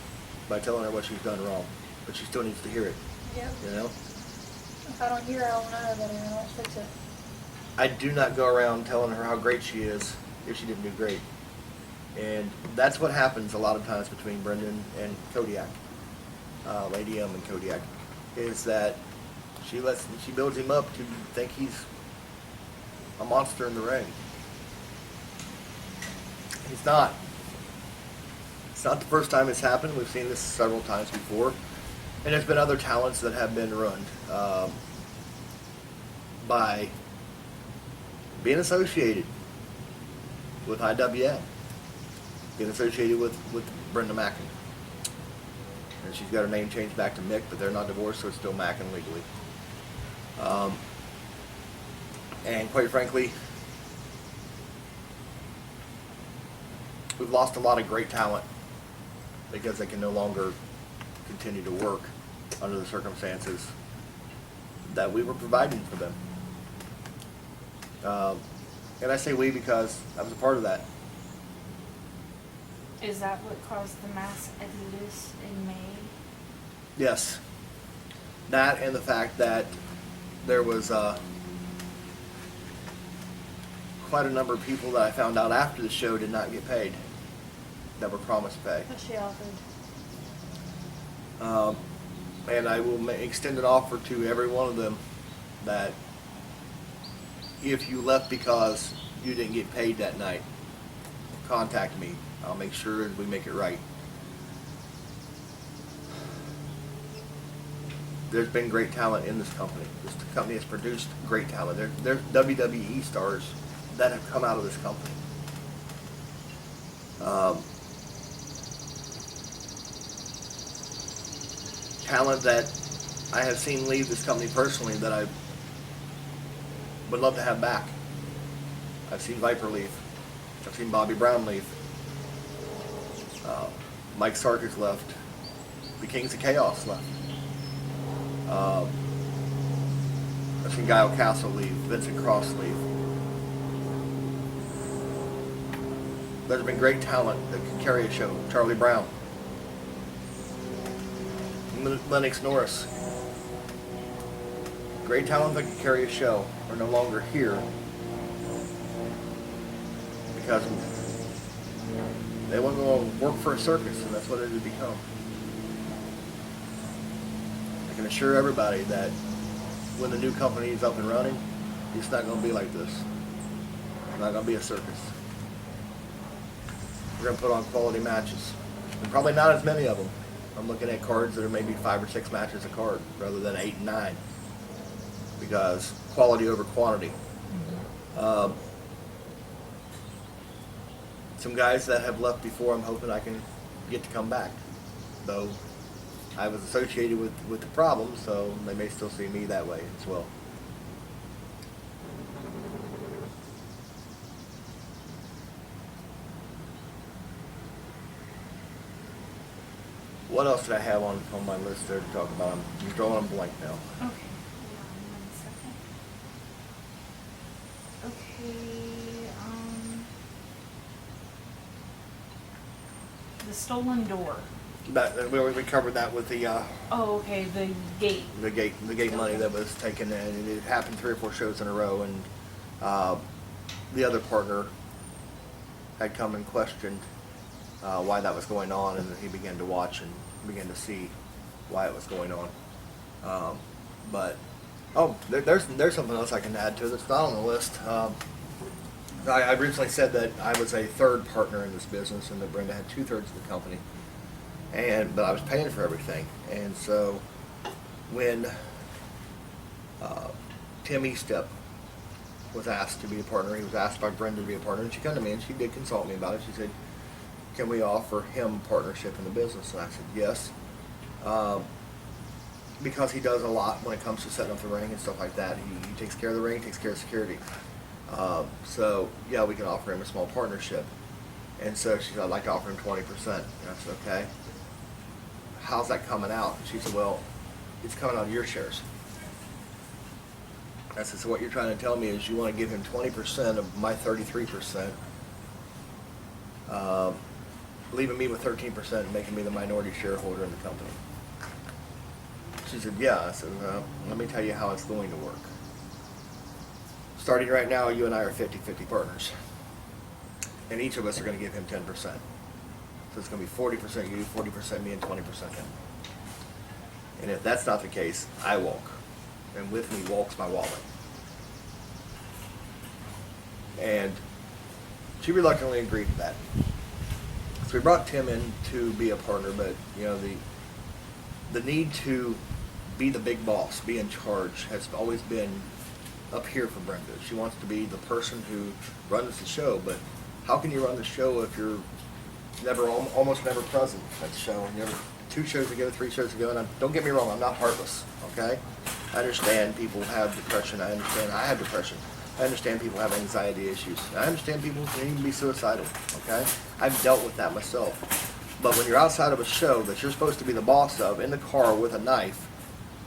by telling her what she's done wrong. But she still needs to hear it. Yep. You know? If I don't hear it, I'll know that I won't fix it. I do not go around telling her how great she is if she didn't do great. And that's what happens a lot of times between Brendan and Kodiak. Lady M and Kodiak. Is that she builds him up to think he's a monster in the ring. He's not. It's not the first time it's happened. We've seen this several times before. And there's been other talents that have been ruined by being associated with IWA, being associated with Brenda Mackin. And she's got her name changed back to Mick, but they're not divorced, so it's still Mackin legally. And quite frankly, we've lost a lot of great talent because they can no longer continue to work under the circumstances that we were providing for them. And I say we because I was a part of that. Is that what caused the mass exodus in May? Yes. That and the fact that there was quite a number of people that I found out after the show did not get paid that were promised pay. What she offered. And I will extend an offer to every one of them that if you left because you didn't get paid that night, contact me. I'll make sure we make it right. There's been great talent in this company. This company has produced great talent. There's WWE stars that have come out of this company. Talent that I have seen leave this company personally that I would love to have back. I've seen Viper leave. I've seen Bobby Brown leave. Mike Sarkis left. The Kings of Chaos left. I've seen Guile Castle leave, Vincent Cross leave. There's been great talent that can carry a show. Charlie Brown, Lennox Norris. Great talent that can carry a show are no longer here because they want to work for a circus, and that's what it has become. I can assure everybody that when the new company is up and running, it's not going to be like this. It's not going to be a circus. We're going to put on quality matches. And probably not as many of them. I'm looking at cards that are maybe 5 or 6 matches a card rather than 8 and 9. Because quality over quantity. Some guys that have left before, I'm hoping I can get to come back. Though I was associated with the problem, so they may still see me that way as well. What else did I have on my list there to talk about? I'm drawing a blank now. Okay. Hold on 1 second. Okay. The stolen door. We covered that with the Oh, okay. The gate. the gate money that was taken, and it happened 3 or 4 shows in a row, and the other partner had come and questioned why that was going on, and he began to watch and began to see why it was going on. There's something else I can add to it that's not on the list. I originally said that I was a third partner in this business, and that Brenda had 2/3 of the company, but I was paying for everything. And so when Tim Estep was asked to be a partner, he was asked by Brenda to be a partner, and she came to me and she did consult me about it. She said, "Can we offer him partnership in the business?" And I said, "Yes." Because he does a lot when it comes to setting up the ring and stuff like that. He takes care of the ring, takes care of security. So yeah, we can offer him a small partnership. And so she said, "I'd like to offer him 20%. And I said, "Okay. How's that coming out?" And she said, "Well, it's coming out of your shares." I said, "So what you're trying to tell me is you want to give him 20% of my 33%, leaving me with 13% and making me the minority shareholder in the company." She said, "Yeah." I said, "Well, let me tell you how it's going to work. Starting right now, you and I are 50-50 partners. And each of us are going to give him 10%. So it's going to be 40% you, 40% me, and 20% him. And if that's not the case, I walk. And with me walks my wallet." And she reluctantly agreed to that. So we brought Tim in to be a partner, but the need to be the big boss, be in charge, has always been up here for Brenda. She wants to be the person who runs the show, but how can you run the show if you're almost never present at the show? And 2 shows ago, 3 shows ago, and don't get me wrong, I'm not heartless, okay? I understand people have depression. I understand I have depression. I understand people have anxiety issues. I understand people can even be suicidal, okay? I've dealt with that myself. But when you're outside of a show that you're supposed to be the boss of, in the car with a knife,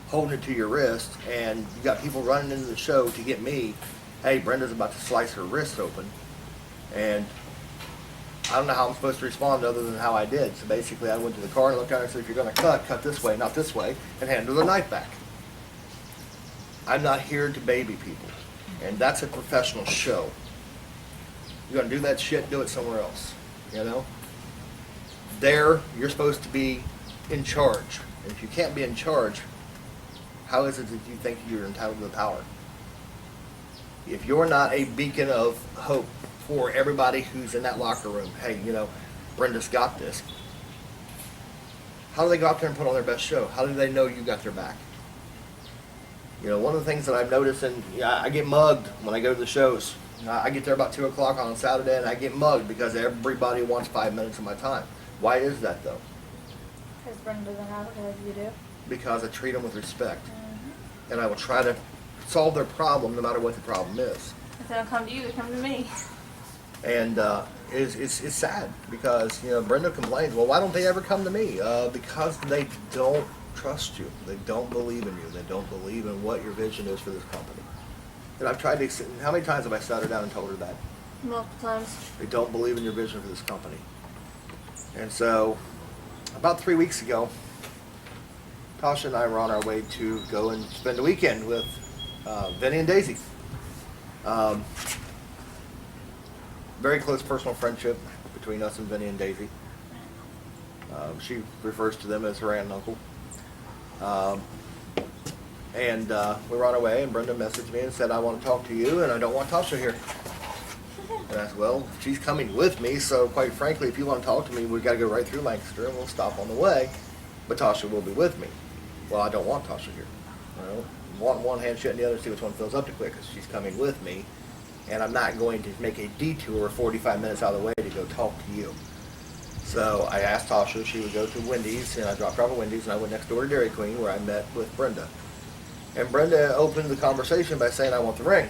holding it to your wrist, and you got people running into the show to get me, "Hey, Brenda's about to slice her wrist open," and I don't know how I'm supposed to respond other than how I did. So basically I went to the car and looked at her and said, "If you're going to cut this way, not this way," and handed her the knife back. I'm not here to baby people, and that's a professional show. You're going to do that shit, do it somewhere else, There, you're supposed to be in charge. And if you can't be in charge, how is it that you think you're entitled to the power? If you're not a beacon of hope for everybody who's in that locker room, "Hey, Brenda's got this." How do they go out there and put on their best show? How do they know you got their back? One of the things that I've noticed, and I get mugged when I go to the shows. I get there about 2 o'clock on Saturday, and I get mugged because everybody wants 5 minutes of my time. Why is that, though? Because Brenda doesn't have it as you do. Because I treat them with respect. And I will try to solve their problem no matter what the problem is. If they don't come to you, they come to me. And it's sad because Brenda complains, "Well, why don't they ever come to me?" Because they don't trust you. They don't believe in you. They don't believe in what your vision is for this company. And I've tried to, how many times have I sat her down and told her that? Multiple times. They don't believe in your vision for this company. And so, about 3 weeks ago, Tasha and I were on our way to go and spend the weekend with Vinny and Daisy. Very close personal friendship between us and Vinny and Daisy. She refers to them as her aunt and uncle. We were on our way, and Brenda messaged me and said, I want to talk to you, and I don't want Tasha here. And I said, well, she's coming with me, so quite frankly, if you want to talk to me, we've got to go right through Lancaster, and we'll stop on the way, but Tasha will be with me. Well, I don't want Tasha here. One hand shut and the other, see which one fills up the quickest. She's coming with me, and I'm not going to make a detour 45 minutes out of the way to go talk to you. So I asked Tasha if she would go to Wendy's, and I dropped her off at Wendy's, and I went next door to Dairy Queen, where I met with Brenda. And Brenda opened the conversation by saying, I want the ring.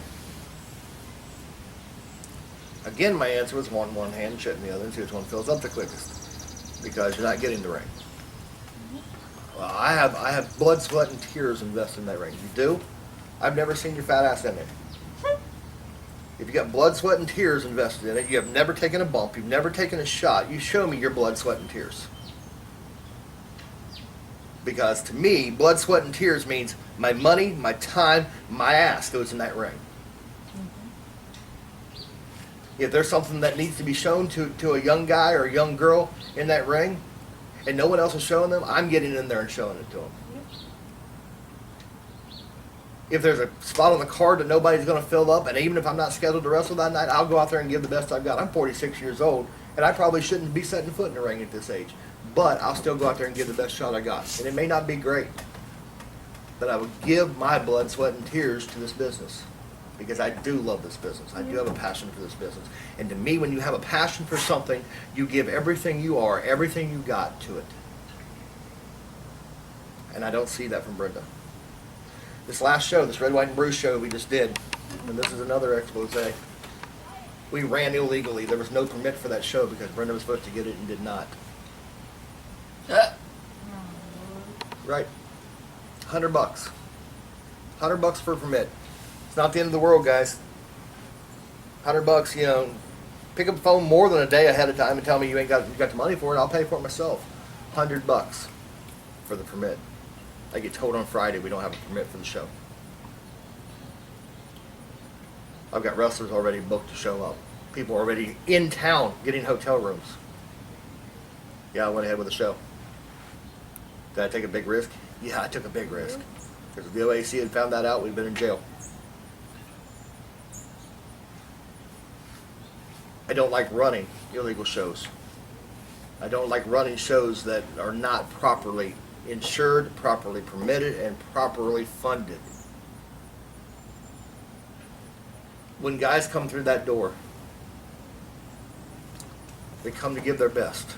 Again, my answer was one hand shut in the other, and see which one fills up the quickest, because you're not getting the ring. Well, I have blood, sweat, and tears invested in that ring. You do? I've never seen your fat ass in it. If you got blood, sweat, and tears invested in it, you have never taken a bump, you've never taken a shot, you show me your blood, sweat, and tears. Because to me, blood, sweat, and tears means my money, my time, my ass goes in that ring. If there's something that needs to be shown to a young guy or a young girl in that ring, and no one else is showing them, I'm getting in there and showing it to them. If there's a spot on the card that nobody's going to fill up, and even if I'm not scheduled to wrestle that night, I'll go out there and give the best I've got. I'm 46 years old, and I probably shouldn't be setting foot in the ring at this age. But I'll still go out there and give the best shot I got. And it may not be great, but I would give my blood, sweat, and tears to this business. Because I do love this business. I do have a passion for this business. And to me, when you have a passion for something, you give everything you are, everything you got to it. And I don't see that from Brenda. This last show, this Red, White, and Bruce show we just did, and this is another expose, we ran illegally. There was no permit for that show because Brenda was supposed to get it and did not. Right. $100. $100 for a permit. It's not the end of the world, guys. $100, you know, pick up the phone more than a day ahead of time and tell me you got the money for it. I'll pay for it myself. $100 for the permit. I get told on Friday we don't have a permit for the show. I've got wrestlers already booked to show up. People already in town getting hotel rooms. Yeah, I went ahead with the show. Did I take a big risk? Yeah, I took a big risk. Because if the OAC had found that out, we'd been in jail. I don't like running illegal shows. I don't like running shows that are not properly insured, properly permitted, and properly funded. When guys come through that door, they come to give their best.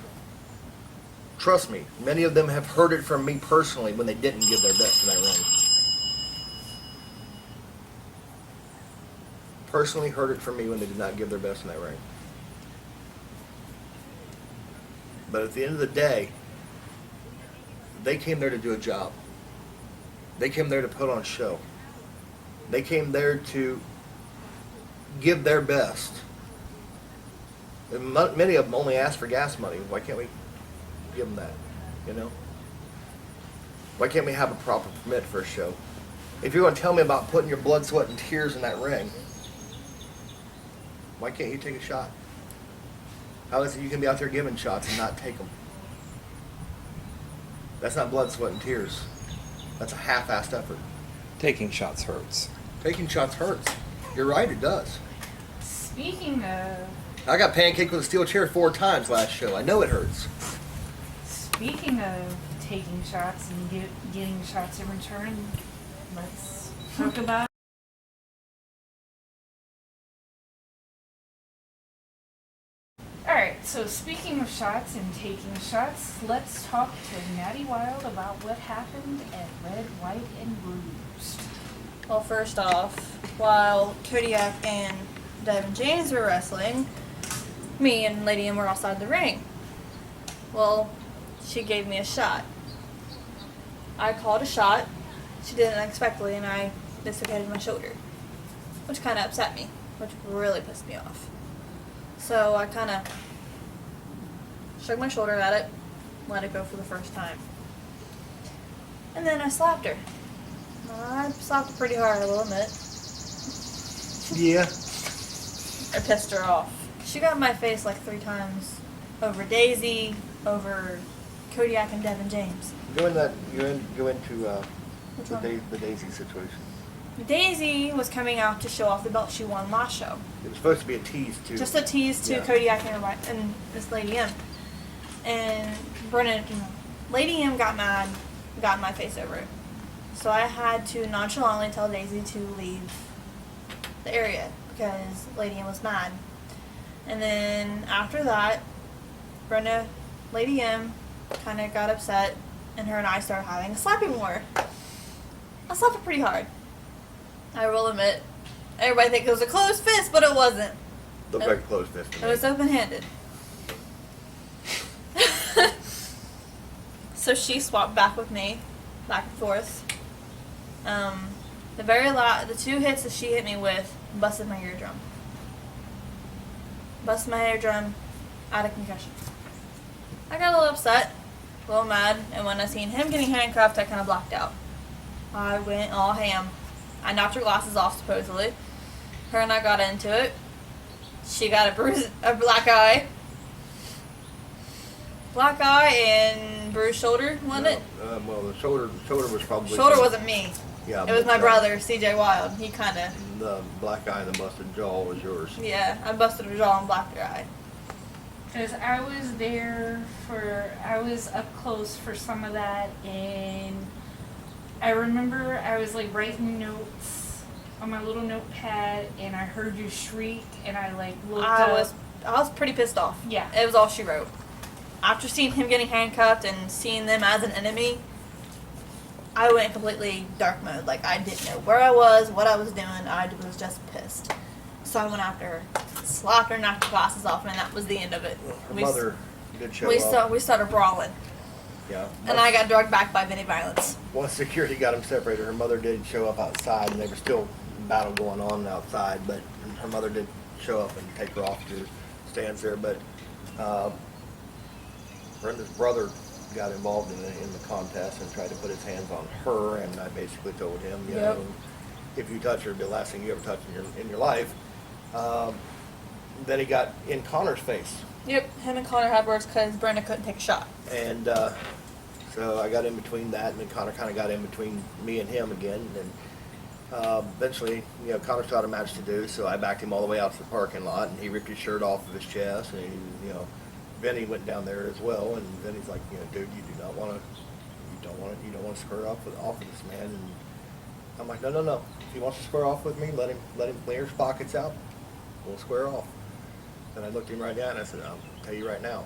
Trust me, many of them have heard it from me personally when they didn't give their best in that ring. Personally heard it from me when they did not give their best in that ring. But at the end of the day, they came there to do a job. They came there to put on a show. They came there to give their best. And many of them only ask for gas money. Why can't we give them that? You know? Why can't we have a proper permit for a show? If you're going to tell me about putting your blood, sweat, and tears in that ring, why can't you take a shot? How is it you can be out there giving shots and not take them? That's not blood, sweat, and tears. That's a half-assed effort. Taking shots hurts. Taking shots hurts. You're right, it does. Speaking of I got pancaked with a steel chair 4 times last show. I know it hurts. Speaking of taking shots and getting shots in return, let's talk about. Alright, so speaking of shots and taking shots, let's talk to Natty Wild about what happened at Red, White, and Bruised. Well, first off, while Kodiak and Devin James were wrestling, me and Lady M were outside the ring. Well, she gave me a shot. I called a shot. She did it unexpectedly, and I dislocated my shoulder, which kind of upset me, which really pissed me off. So I kind of shook my shoulder at it, let it go for the first time. And then I slapped her. I slapped her pretty hard, I will admit. Yeah. I pissed her off. She got in my face like 3 times over Daisy, over Kodiak and Devin James. Go into Which one? the Daisy situation. Daisy was coming out to show off the belt she won last show. It was supposed to be a tease to. Just a tease to Yeah. Kodiak and this Lady M. And Brennan, Lady M got mad, got in my face over it. So I had to nonchalantly tell Daisy to leave the area because Lady M was mad. And then after that, Brenda, Lady M, kind of got upset, and her and I started having a slapping war. I slapped her pretty hard. I will admit. Everybody thinks it was a closed fist, but it wasn't. Looked like a closed fist to It me. was open-handed. So she swapped back with me, back and forth. The 2 hits that she hit me with busted my eardrum. Busted my eardrum, out of concussion. I got a little upset, a little mad, and when I seen him getting handcuffed, I kind of blacked out. I went all ham. I knocked her glasses off, supposedly. Her and I got into it. She got a black eye. Black eye and bruised shoulder, wasn't it? Well, the shoulder was probably. Shoulder wasn't me. Yeah. It was but, my brother, CJ Wild. He kind of, The black eye and the busted jaw was yours. yeah, I busted her jaw and blacked her eye. Because I was up close for some of that, and I remember I was like writing notes on my little notepad, and I heard you shriek, and I like looked I up. was pretty pissed off. Yeah. It was all she wrote. After seeing him getting handcuffed and seeing them as an enemy, I went completely dark mode. Like, I didn't know where I was, what I was doing. I was just pissed. So I went after her, slapped her, knocked her glasses off, and that was the end of it. Her mother did show up. We started brawling, Yeah. and I got dragged back by Vinny Violence. Once security got them separated, her mother did show up outside, and there was still battle going on outside, but her mother did show up and take her off to stands there. But Brenda's brother got involved in the contest and tried to put his hands on her, and I basically told him, you Yep. know, if you touch her, it'll be the last thing you ever touch in your life. Then he got in Connor's face. Yep, him and Connor had words because Brenda couldn't take a shot. And so I got in between that, and then Connor kind of got in between me and him again. And eventually, you know, Connor still had a match to do, so I backed him all the way out to the parking lot, and he ripped his shirt off of his chest, and he, you know, Vinny went down there as well, and Vinny's like, you know, dude, you don't want to square off with this man. And I'm like, no. If he wants to square off with me, let him clear his pockets out. We'll square off. And I looked him right down and I said, I'll tell you right now,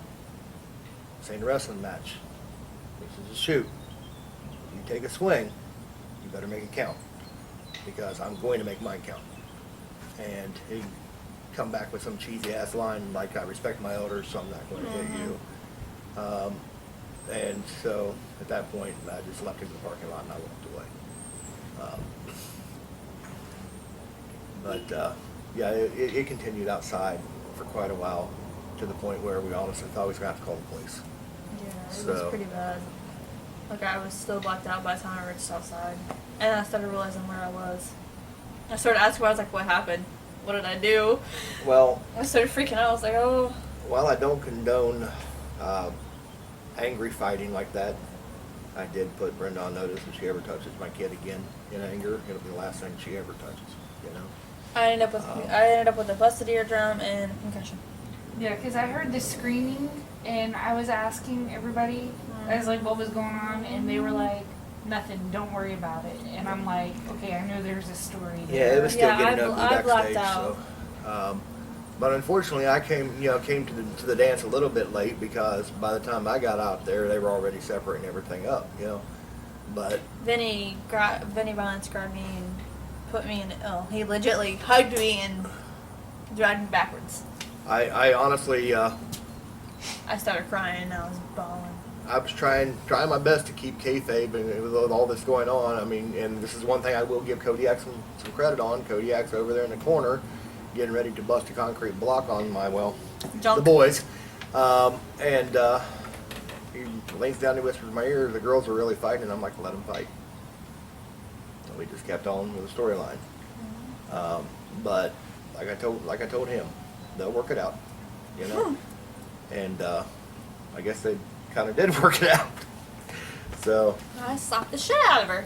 this ain't a wrestling match. This is a shoot. You take a swing, you better make it count. Because I'm going to make mine count. And he come back with some cheesy ass line like, I respect my elders, so I'm not going to hit you. And so at that point, I just left him in the parking lot and I walked away. Yeah, it continued outside for quite a while, to the point where we honestly thought we was going to have to call the police. Yeah, it was So- pretty bad. Like, I was still blacked out by the time I reached outside. And I started realizing where I was. I started asking, I was like, what happened? What did I do? Well, I started freaking out. I was like, oh. while I don't condone angry fighting like that, I did put Brenda on notice if she ever touches my kid again in anger, it'll be the last thing she ever touches, you know? I ended up with a busted eardrum and concussion. Yeah, because I heard the screaming, and I was asking everybody, I was like, what was going on? And they were like, nothing, don't worry about it. And I'm like, okay, I know there's a story Yeah, there. it was still Yeah, getting ugly I blacked backstage. out. So, but unfortunately, I came to the dance a little bit late because by the time I got out there, they were already separating everything up, you know. But Vinny Violence grabbed me and put me in. Oh, he legitly hugged me and dragged me backwards. I honestly, I started crying and I was bawling. I was trying my best to keep kayfabe, and with all this going on, I mean, and this is one thing I will give Kodiak some credit on. Kodiak's over there in the corner, getting ready to bust a concrete block on Junk. the boys, and he leans down and whispers in my ear, the girls are really fighting, and I'm like, let them fight. So we just kept on with the storyline. But like I told him, they'll work it out, you know. And I guess they kind of did work it out. So I slapped the shit out of her.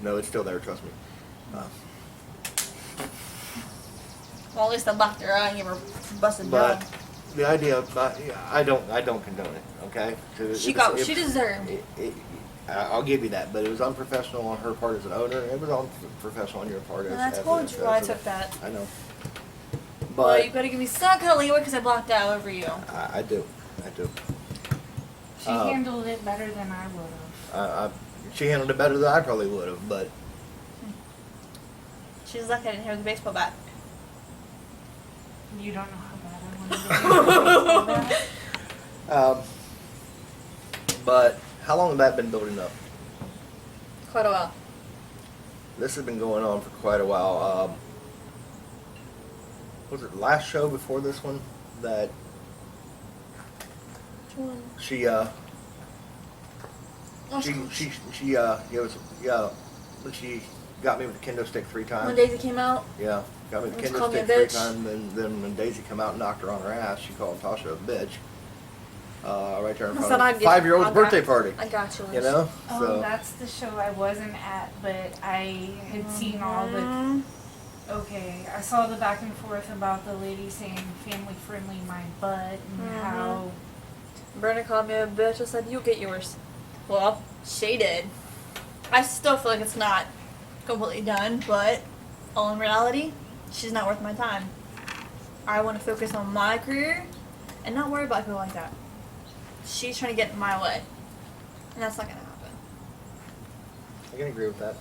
no, it's still there. Trust me. Well, at least I blocked her eye and gave her busted But jaw. the idea of I don't condone it. Okay. So She got what she deserved. I'll give you that, but it was unprofessional on her part as an owner, and it was unprofessional on your part And as I told you I as took that. I know. Well, But you gotta give me some kind of leeway because I blocked out over you. I do. She handled it better than I would have. She handled it better than I probably would have, but She's lucky I didn't hear the baseball bat. You don't know how bad I wanted to do but how long has that been building up? Quite a while. This has been going on for quite a while. Was it last show before this one that Which one? she Oh, it was when she got me with the kendo stick 3 times. When Daisy came out, Yeah, got me with the She kendo called me stick a 3 bitch. times. Then when Daisy come out and knocked her on her ass, she called Tasha a bitch. Right there in I front said of I'd a get- 5-year-old's I got- birthday party. I got you. You know, Oh, so that's the show I wasn't at, but I had seen all the. Mhm. Okay, I saw the back and forth about the lady saying family friendly my butt and how. Brenda called me a bitch. I said, "You get yours." Well, she did. I still feel like it's not completely done, but all in reality, she's not worth my time. I want to focus on my career and not worry about people like that. She's trying to get in my way, and that's not gonna happen. I can agree with that.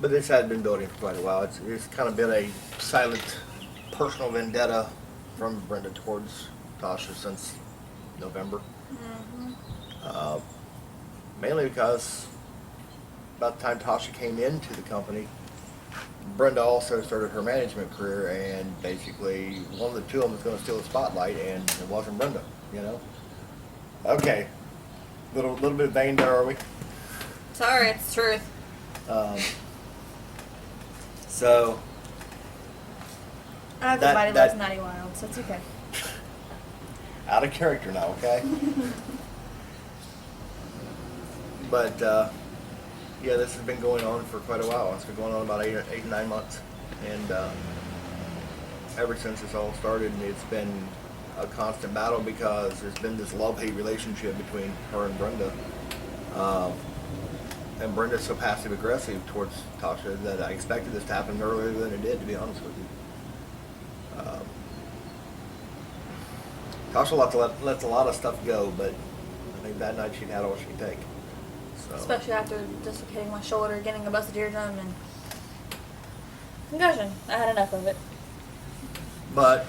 But this had been building for quite a while. It's kind of been a silent personal vendetta from Brenda towards Tasha since November. Mainly because about the time Tasha came into the company, Brenda also started her management career, and basically one of the two of them was going to steal the spotlight, and it wasn't Brenda, you know? Okay, little bit vain there, are we? Sorry, it's the truth. So Everybody that- loves Natty Wild, so it's okay. out of character now, okay? But yeah, this has been going on for quite a while. It's been going on about 8 9 months, and ever since this all started, it's been a constant battle because there's been this love-hate relationship between her and Brenda. And Brenda's so passive-aggressive towards Tasha that I expected this to happen earlier than it did, to be honest with you. Tasha lets a lot of stuff go, but I think that night she'd had all she could take. So. Especially after dislocating my shoulder, getting a busted eardrum, and concussion. I had enough of it. But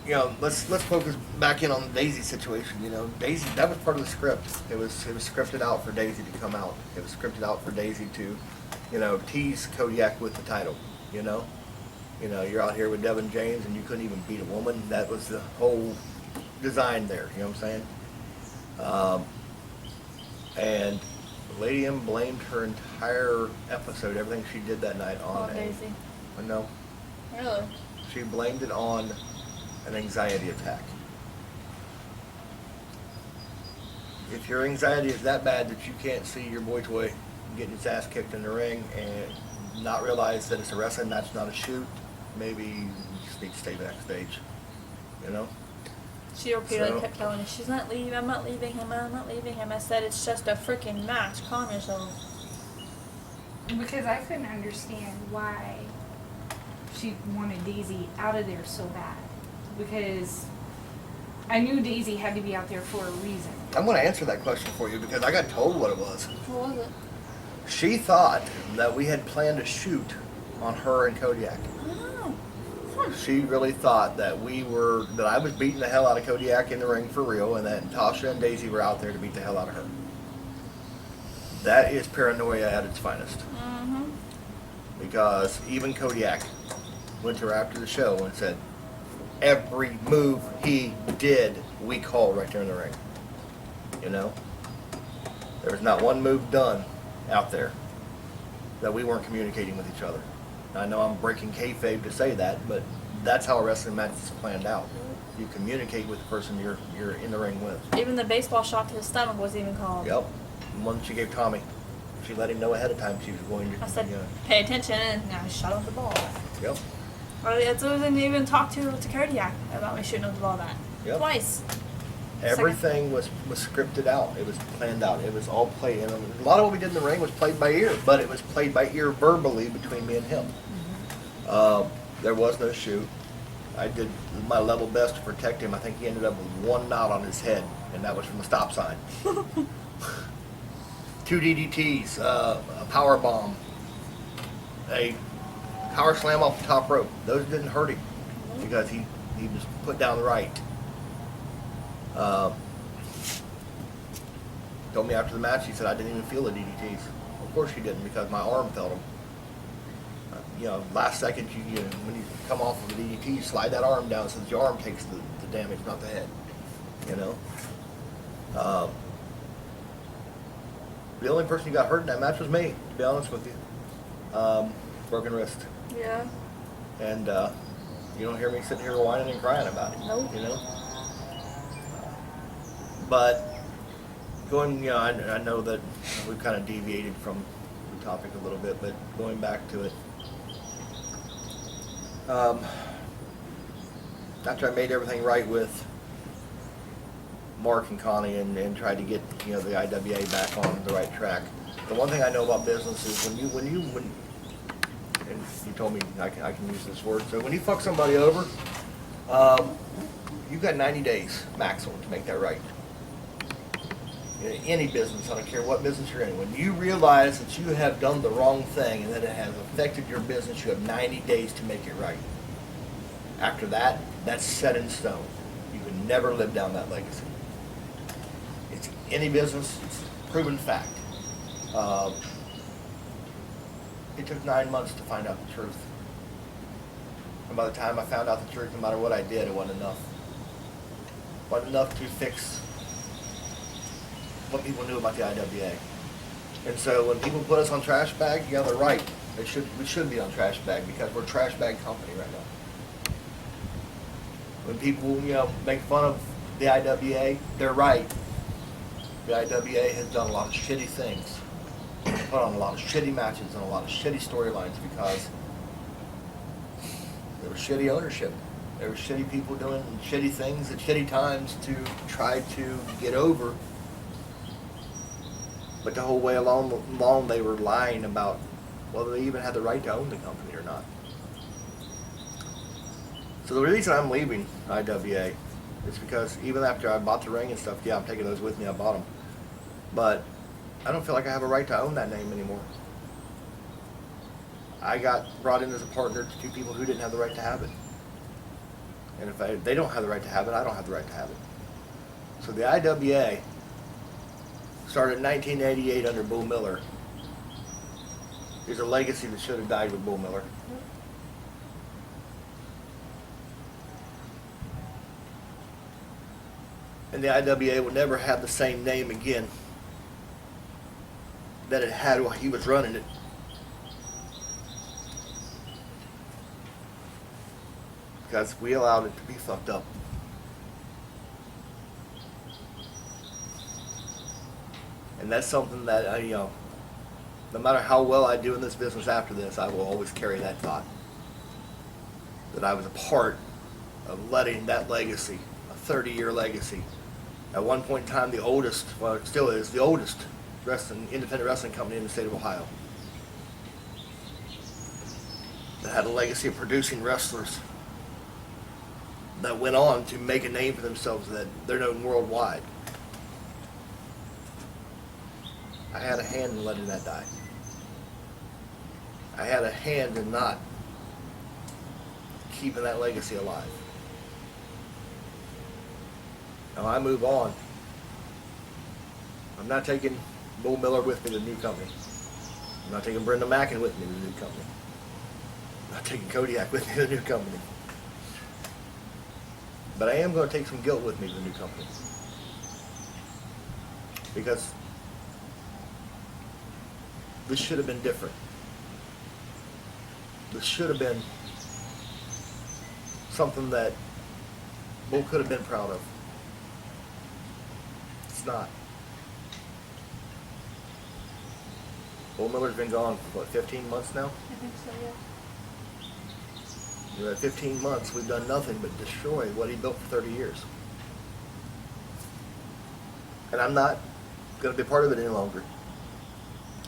you know, let's focus back in on the Daisy situation. You know, Daisy, that was part of the script. It was scripted out for Daisy to come out. It was scripted out for Daisy to, you know, tease Kodiak with the title. You know, you're out here with Devin James and you couldn't even beat a woman. That was the whole design there. You know what I'm saying? And Lady M blamed her entire episode, everything she did that night on Daisy. No, Really? she blamed it on an anxiety attack. If your anxiety is that bad that you can't see your boy toy getting his ass kicked in the ring and not realize that it's a wrestling match, not a shoot, maybe you just need to stay backstage. You know? She repeatedly So- kept telling me, "She's not leaving. I'm not leaving him. I'm not leaving him." I said, "It's just a freaking match. Calm yourself." Because I couldn't understand why she wanted Daisy out of there so bad. Because I knew Daisy had to be out there for a reason. I'm going to answer that question for you because I got told what it was. What was it? She thought that we had planned a shoot on her and Kodiak. Oh. she really thought that that I was beating the hell out of Kodiak in the ring for real, and that Tasha and Daisy were out there to beat the hell out of her. That is paranoia at its finest. Mm-hmm. Because even Kodiak went to her after the show and said, every move he did, we called right there in the ring. You know? There was not one move done out there that we weren't communicating with each other. I know I'm breaking kayfabe to say that, but that's how a wrestling match is planned out. You communicate with the person you're in the ring with. Even the baseball shot to his stomach was even called. Yep. The one she gave Tommy. She let him know ahead of time she was going to. I said, pay attention, and I shot him the ball. Yep. It's didn't even talk to Kodiak about me shooting up the ball that. Yep. Twice. Everything was scripted out. It was planned out. It was all played. And a lot of what we did in the ring was played by ear, but it was played by ear verbally between me and him. There was no shoot. I did my level best to protect him. I think he ended up with one knot on his head, and that was from the stop sign. 2 DDTs, a power bomb, a power slam off the top rope. Those didn't hurt him because he was put down the right. Told me after the match, he said, I didn't even feel the DDTs. Of course you didn't, because my arm felt them. Last second, when you come off of the DDT, you slide that arm down so that your arm takes the damage, not the head. The only person who got hurt in that match was me, to be honest with you. Broken wrist. Yeah. And you don't hear me sitting here whining and crying about it. Nope. But going, I know that we've kind of deviated from the topic a little bit, but going back to it, after I made everything right with Mark and Connie and tried to get the IWA back on the right track, the one thing I know about business is when you told me I can use this word, so when you fuck somebody over, you've got 90 days maximum to make that right. In any business, I don't care what business you're in, when you realize that you have done the wrong thing and that it has affected your business, you have 90 days to make it right. After that, that's set in stone. You can never live down that legacy. It's any business, it's a proven fact. It took 9 months to find out the truth. And by the time I found out the truth, no matter what I did, it wasn't enough. It wasn't enough to fix what people knew about the IWA. And so when people put us on trash bag, yeah, they're right. We should be on trash bag because we're a trash bag company right now. When people, make fun of the IWA, they're right. The IWA has done a lot of shitty things. Put on a lot of shitty matches and a lot of shitty storylines because there was shitty ownership. There were shitty people doing shitty things at shitty times to try to get over. But the whole way along they were lying about whether they even had the right to own the company or not. So the reason I'm leaving IWA is because even after I bought the ring and stuff, yeah, I'm taking those with me, I bought them. But I don't feel like I have a right to own that name anymore. I got brought in as a partner to 2 people who didn't have the right to have it. And if they don't have the right to have it, I don't have the right to have it. So the IWA started in 1988 under Bull Miller. There's a legacy that should have died with Bull Miller. And the IWA will never have the same name again that it had while he was running it. Because we allowed it to be fucked up. And that's something that no matter how well I do in this business after this, I will always carry that thought. That I was a part of letting that legacy, a 30-year legacy, at one point in time the oldest, well it still is, the oldest independent wrestling company in the state of Ohio. That had a legacy of producing wrestlers that went on to make a name for themselves, that they're known worldwide. I had a hand in letting that die. I had a hand in not keeping that legacy alive. Now I move on. I'm not taking Bull Miller with me to the new company. I'm not taking Brenda Mackin with me to the new company. I'm not taking Kodiak with me to the new company. But I am going to take some guilt with me to the new company. Because this should have been different. This should have been something that Bull could have been proud of. It's not. Bull Miller's been gone for what, 15 months now? I think so, yeah. At 15 months, we've done nothing but destroy what he built for 30 years. And I'm not going to be part of it any longer.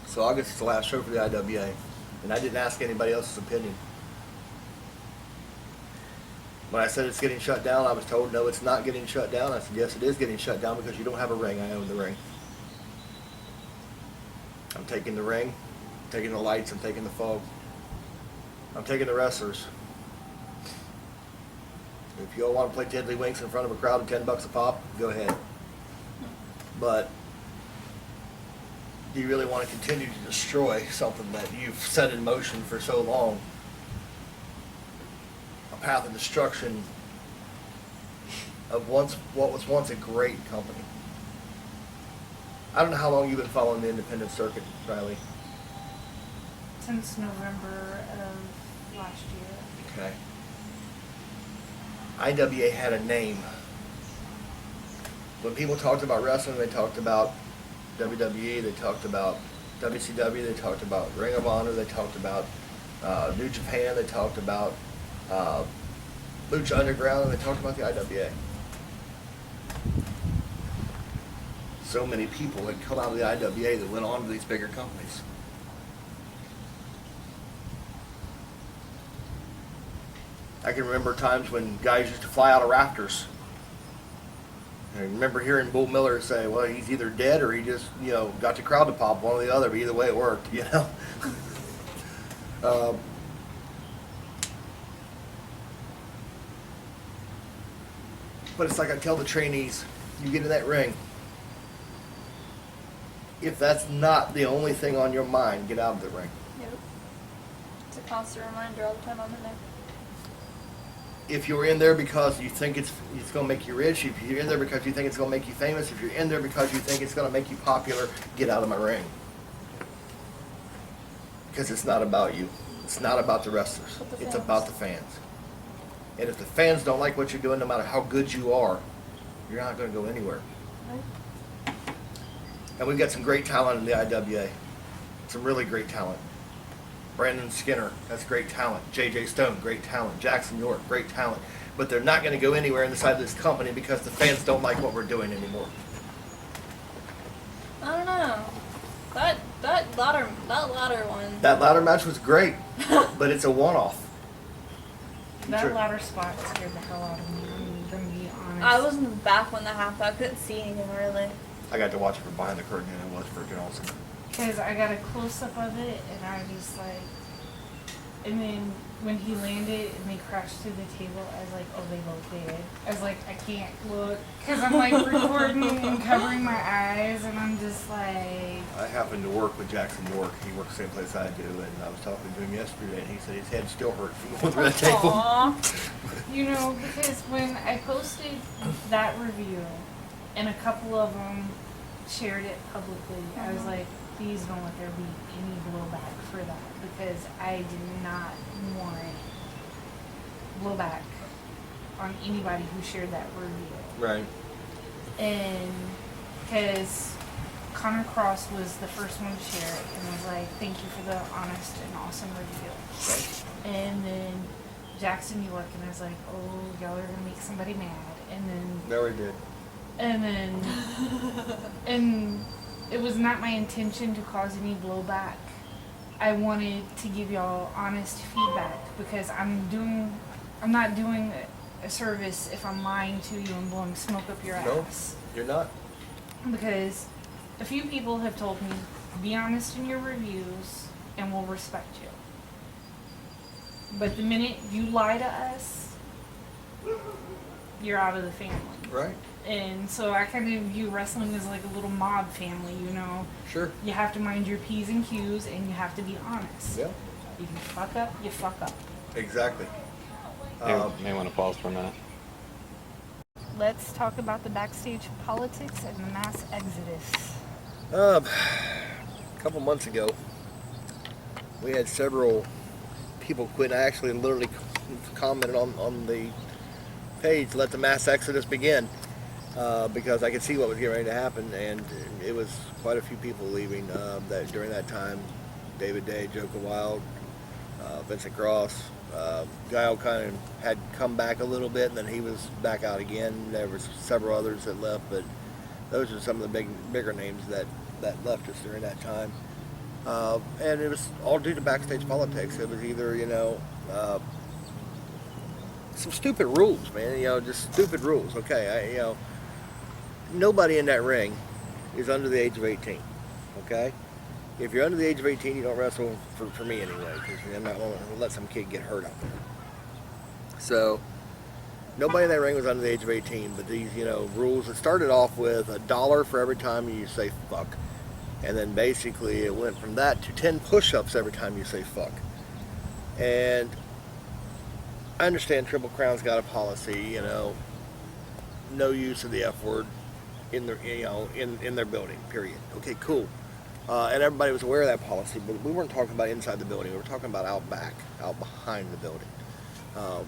So August is the last show for the IWA, and I didn't ask anybody else's opinion. When I said it's getting shut down, I was told, no, it's not getting shut down. I said, yes, it is getting shut down because you don't have a ring. I own the ring. I'm taking the ring, I'm taking the lights, I'm taking the fog. I'm taking the wrestlers. If you all want to play tiddlywinks in front of a crowd of $10 a pop, go ahead. But do you really want to continue to destroy something that you've set in motion for so long? A path of destruction of what was once a great company. I don't know how long you've been following the independent circuit, Riley. Since November of last year. Okay. IWA had a name. When people talked about wrestling, they talked about WWE, they talked about WCW, they talked about Ring of Honor, they talked about New Japan, they talked about Lucha Underground, and they talked about the IWA. So many people had come out of the IWA that went on to these bigger companies. I can remember times when guys used to fly out of rafters. I remember hearing Bull Miller say, well, he's either dead or he just, got the crowd to pop, one or the other, but either way it worked, But it's like I tell the trainees, you get in that ring. If that's not the only thing on your mind, get out of the ring. Yep. It's a constant reminder all the time I'm in there. If you're in there because you think it's going to make you rich, if you're in there because you think it's going to make you famous, if you're in there because you think it's going to make you popular, get out of my ring. Because it's not about you. It's not about the wrestlers. It's about the fans. And if the fans don't like what you're doing, no matter how good you are, you're not going to go anywhere. Right. And we've got some great talent in the IWA. Some really great talent. Brandon Skinner, that's great talent. JJ Stone, great talent. Jackson York, great talent. But they're not going to go anywhere inside of this company because the fans don't like what we're doing anymore. I don't know. That ladder one. That ladder match was great, but it's a one-off. That Sure. ladder spot scared the hell out of me. I'm gonna be honest. I was in the back when that happened. I couldn't see anything really. I got to watch it from behind the curtain, and it was freaking awesome. Because I got a close-up of it, and I was like... And then when he landed and they crashed through the table, I was like, oh, they both did. I was like, I can't look. Because I'm like recording and covering my eyes, and I'm just like... I happen to work with Jackson York. He works the same place I do, and I was talking to him yesterday, and he said his head still hurts from going through that table. Aww. You know, because when I posted that review, and a couple of them shared it publicly, I was like, please don't let there be any blowback for that, because I did not want blowback on anybody who shared that review. Right. And because Connor Cross was the first one to share it and was like, thank you for the honest and awesome review. Right. And then Jackson York, and I was like, oh, y'all are gonna make somebody mad. And then No, he did. and then, and it was not my intention to cause any blowback. I wanted to give y'all honest feedback, because I'm not doing a service if I'm lying to you and blowing smoke up your No. ass. You're not. Because a few people have told me, be honest in your reviews and we'll respect you. But the minute you lie to us, you're out of the family. Right. And so I kind of view wrestling as like a little mob family, you know. Sure. You have to mind your P's and Q's, and you have to be honest. Yeah. If you fuck up, you fuck up. Exactly. May want to pause for a minute. Let's talk about the backstage politics and the mass exodus. A couple months ago, we had several people quit. I actually literally commented on the page, "Let the mass exodus begin," because I could see what was getting ready to happen, and it was quite a few people leaving that during that time. David Day, Joker Wild, Vincent Cross. Guile kind of had come back a little bit, and then he was back out again. There was several others that left, but those are some of the bigger names that left us during that time. And it was all due to backstage politics. It was either, some stupid rules, man. Just stupid rules. Okay, nobody in that ring is under the age of 18. Okay. If you're under the age of 18, you don't wrestle for me anyway, because I'm not going to let some kid get hurt out there. So, nobody in that ring was under the age of 18, but these, rules, it started off with $1 for every time you say fuck. And then basically it went from that to 10 push-ups every time you say fuck. And I understand Triple Crown's got a policy, no use of the F word in their, in their building, period. Okay, cool. And everybody was aware of that policy, but we weren't talking about inside the building. We were talking about out back, out behind the building,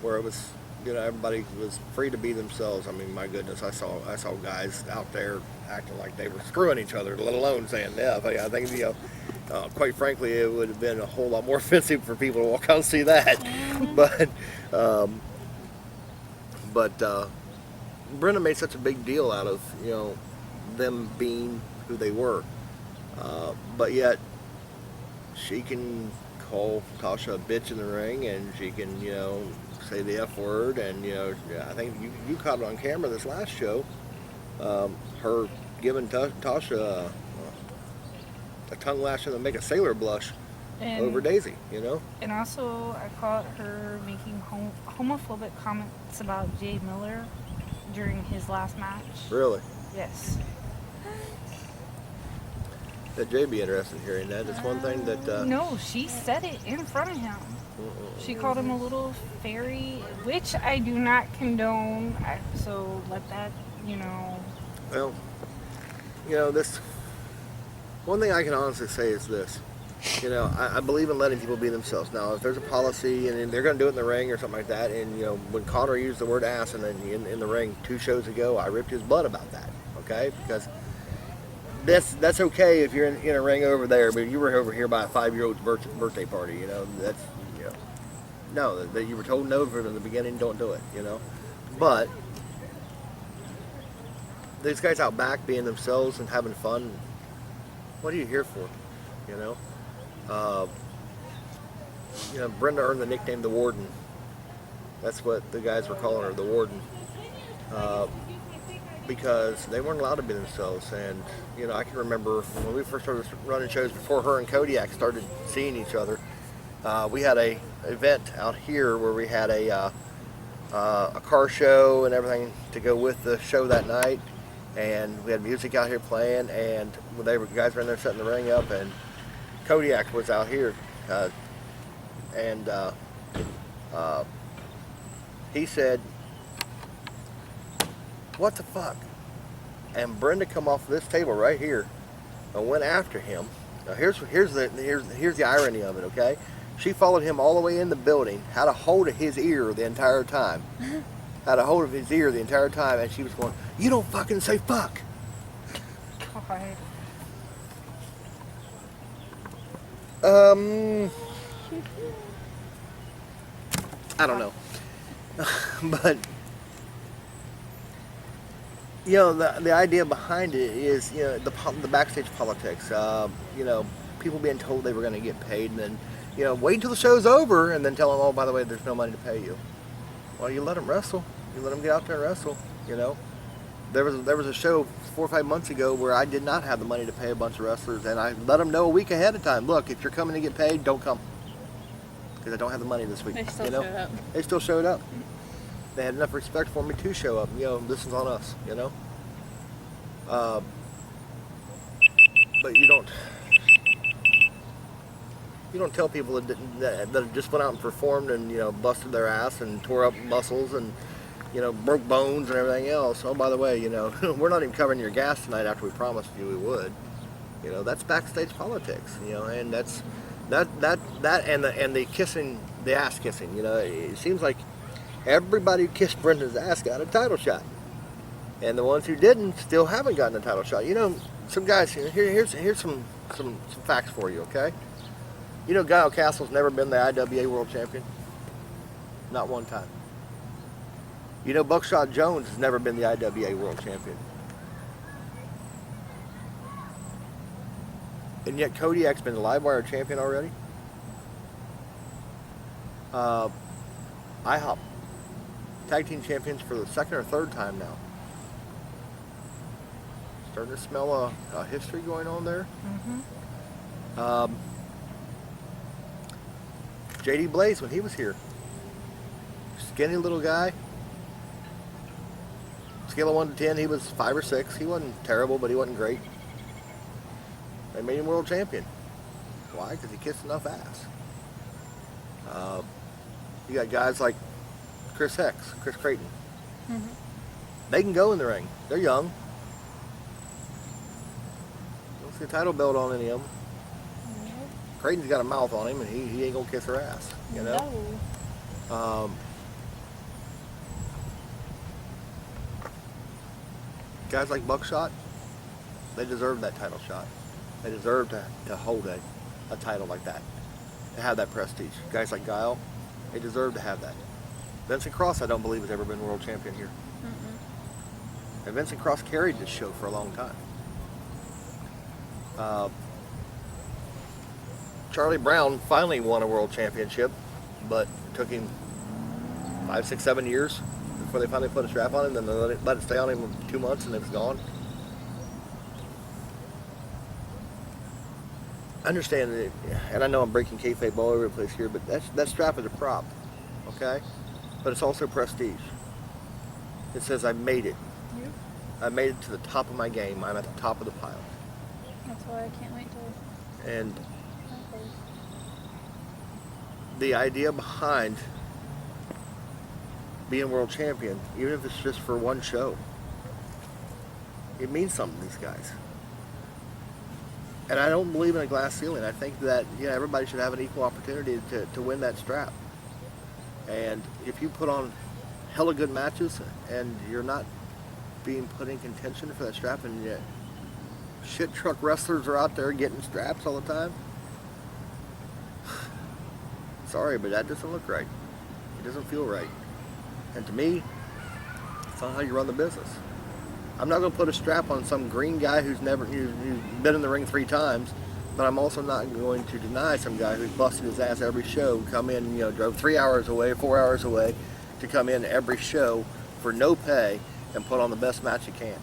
where it was, everybody was free to be themselves. I mean, my goodness, I saw guys out there acting like they were screwing each other, let alone saying F. I think, quite frankly, it would have been a whole lot more offensive for people to walk out and see that. But Brenda made such a big deal out of, them being who they were. But yet, she can call Tasha a bitch in the ring, and she can, say the F word, and, I think you caught it on camera this last show, her giving Tasha a tongue lashing to make a sailor blush over Daisy, And also, I caught her making homophobic comments about Jay Miller during his last match. Really? Yes. That Jay be interested in hearing that. It's one thing that... No, she said it in front of him. She called him a little fairy, which I do not condone. So let that, Well, this... One thing I can honestly say is this. I believe in letting people be themselves. Now, if there's a policy and they're going to do it in the ring or something like that, and, when Connor used the word ass in the ring 2 shows ago, I ripped his butt about that, okay? Because... That's okay if you're in a ring over there, but if you were over here by a 5-year-old's birthday party, that's, no, that you were told no from the beginning, don't do it, But these guys out back being themselves and having fun, what are you here for, Brenda earned the nickname the Warden. That's what the guys were calling her, the Warden. Because they weren't allowed to be themselves, and I can remember when we first started running shows before her and Kodiak started seeing each other. We had a event out here where we had a car show and everything to go with the show that night, and we had music out here playing, and guys were in there setting the ring up, and Kodiak was out here, and he said, "What the fuck?" And Brenda come off this table right here and went after him. Now here's the irony of it, okay? She followed him all the way in the building, had a hold of his ear the entire time. Had a hold of his ear the entire time, and she was going, "You don't fucking say fuck." God. I don't know. But the idea behind it is, the backstage politics. People being told they were going to get paid, and then, wait until the show's over, and then tell them, "Oh, by the way, there's no money to pay you." Well, you let them wrestle. You let them get out there and wrestle. There was a show 4 or 5 months ago where I did not have the money to pay a bunch of wrestlers, and I let them know a week ahead of time. Look, if you're coming to get paid, don't come. because I don't have the money this week. They still you know? showed up. They still showed up. They had enough respect for me to show up. This is on us. But you don't tell people that just went out and performed and busted their ass and tore up muscles and broke bones and everything else. Oh, by the way, we're not even covering your gas tonight after we promised you we would. That's backstage politics. And that's that and the kissing, the ass kissing. It seems like everybody who kissed Brendan's ass got a title shot, and the ones who didn't still haven't gotten a title shot. Some guys. Here's some facts for you. Okay. Guile Castle's never been the IWA World Champion. Not one time. Buckshot Jones has never been the IWA World Champion. And yet Kodiak's been the Livewire champion already. IHOP tag team champions for the second or third time now. Starting to smell a history going on there. Mm-hmm. JD Blaze, when he was here, skinny little guy. Scale of 1 to 10, he was 5 or 6. He wasn't terrible, but he wasn't great. They made him world champion. Why? Because he kissed enough ass. You got guys like Chris Creighton. Mm-hmm. They can go in the ring. They're young. Don't see a title belt on any of them. Creighton's got a mouth on him, and he ain't gonna kiss her ass. No. Guys like Buckshot, they deserve that title shot. They deserve to hold a title like that, to have that prestige. Guys like Guile, they deserve to have that. Vincent Cross, I don't believe, has ever been world champion here. Mm-mm. And Vincent Cross carried this show for a long time. Charlie Brown finally won a world championship, but it took him 5, 6, 7 years before they finally put a strap on him. Then they let it stay on him 2 months, and it was gone. I understand that, and I know I'm breaking kayfabe all over the place here, but that strap is a prop, okay? But it's also prestige. It says I made it. Yep. I made it to the top of my game. I'm at the top of the pile. That's why I can't wait to. And the idea behind being world champion, even if it's just for one show, it means something to these guys. And I don't believe in a glass ceiling. I think that everybody should have an equal opportunity to win that strap. And if you put on hella good matches and you're not being put in contention for that strap, and yet shit truck wrestlers are out there getting straps all the time, sorry, but that doesn't look right. It doesn't feel right. And to me, it's not how you run the business. I'm not going to put a strap on some green guy who's been in the ring 3 times, but I'm also not going to deny some guy who's busted his ass every show, come in, drove 3 hours away, 4 hours away, to come in every show for no pay and put on the best match you can.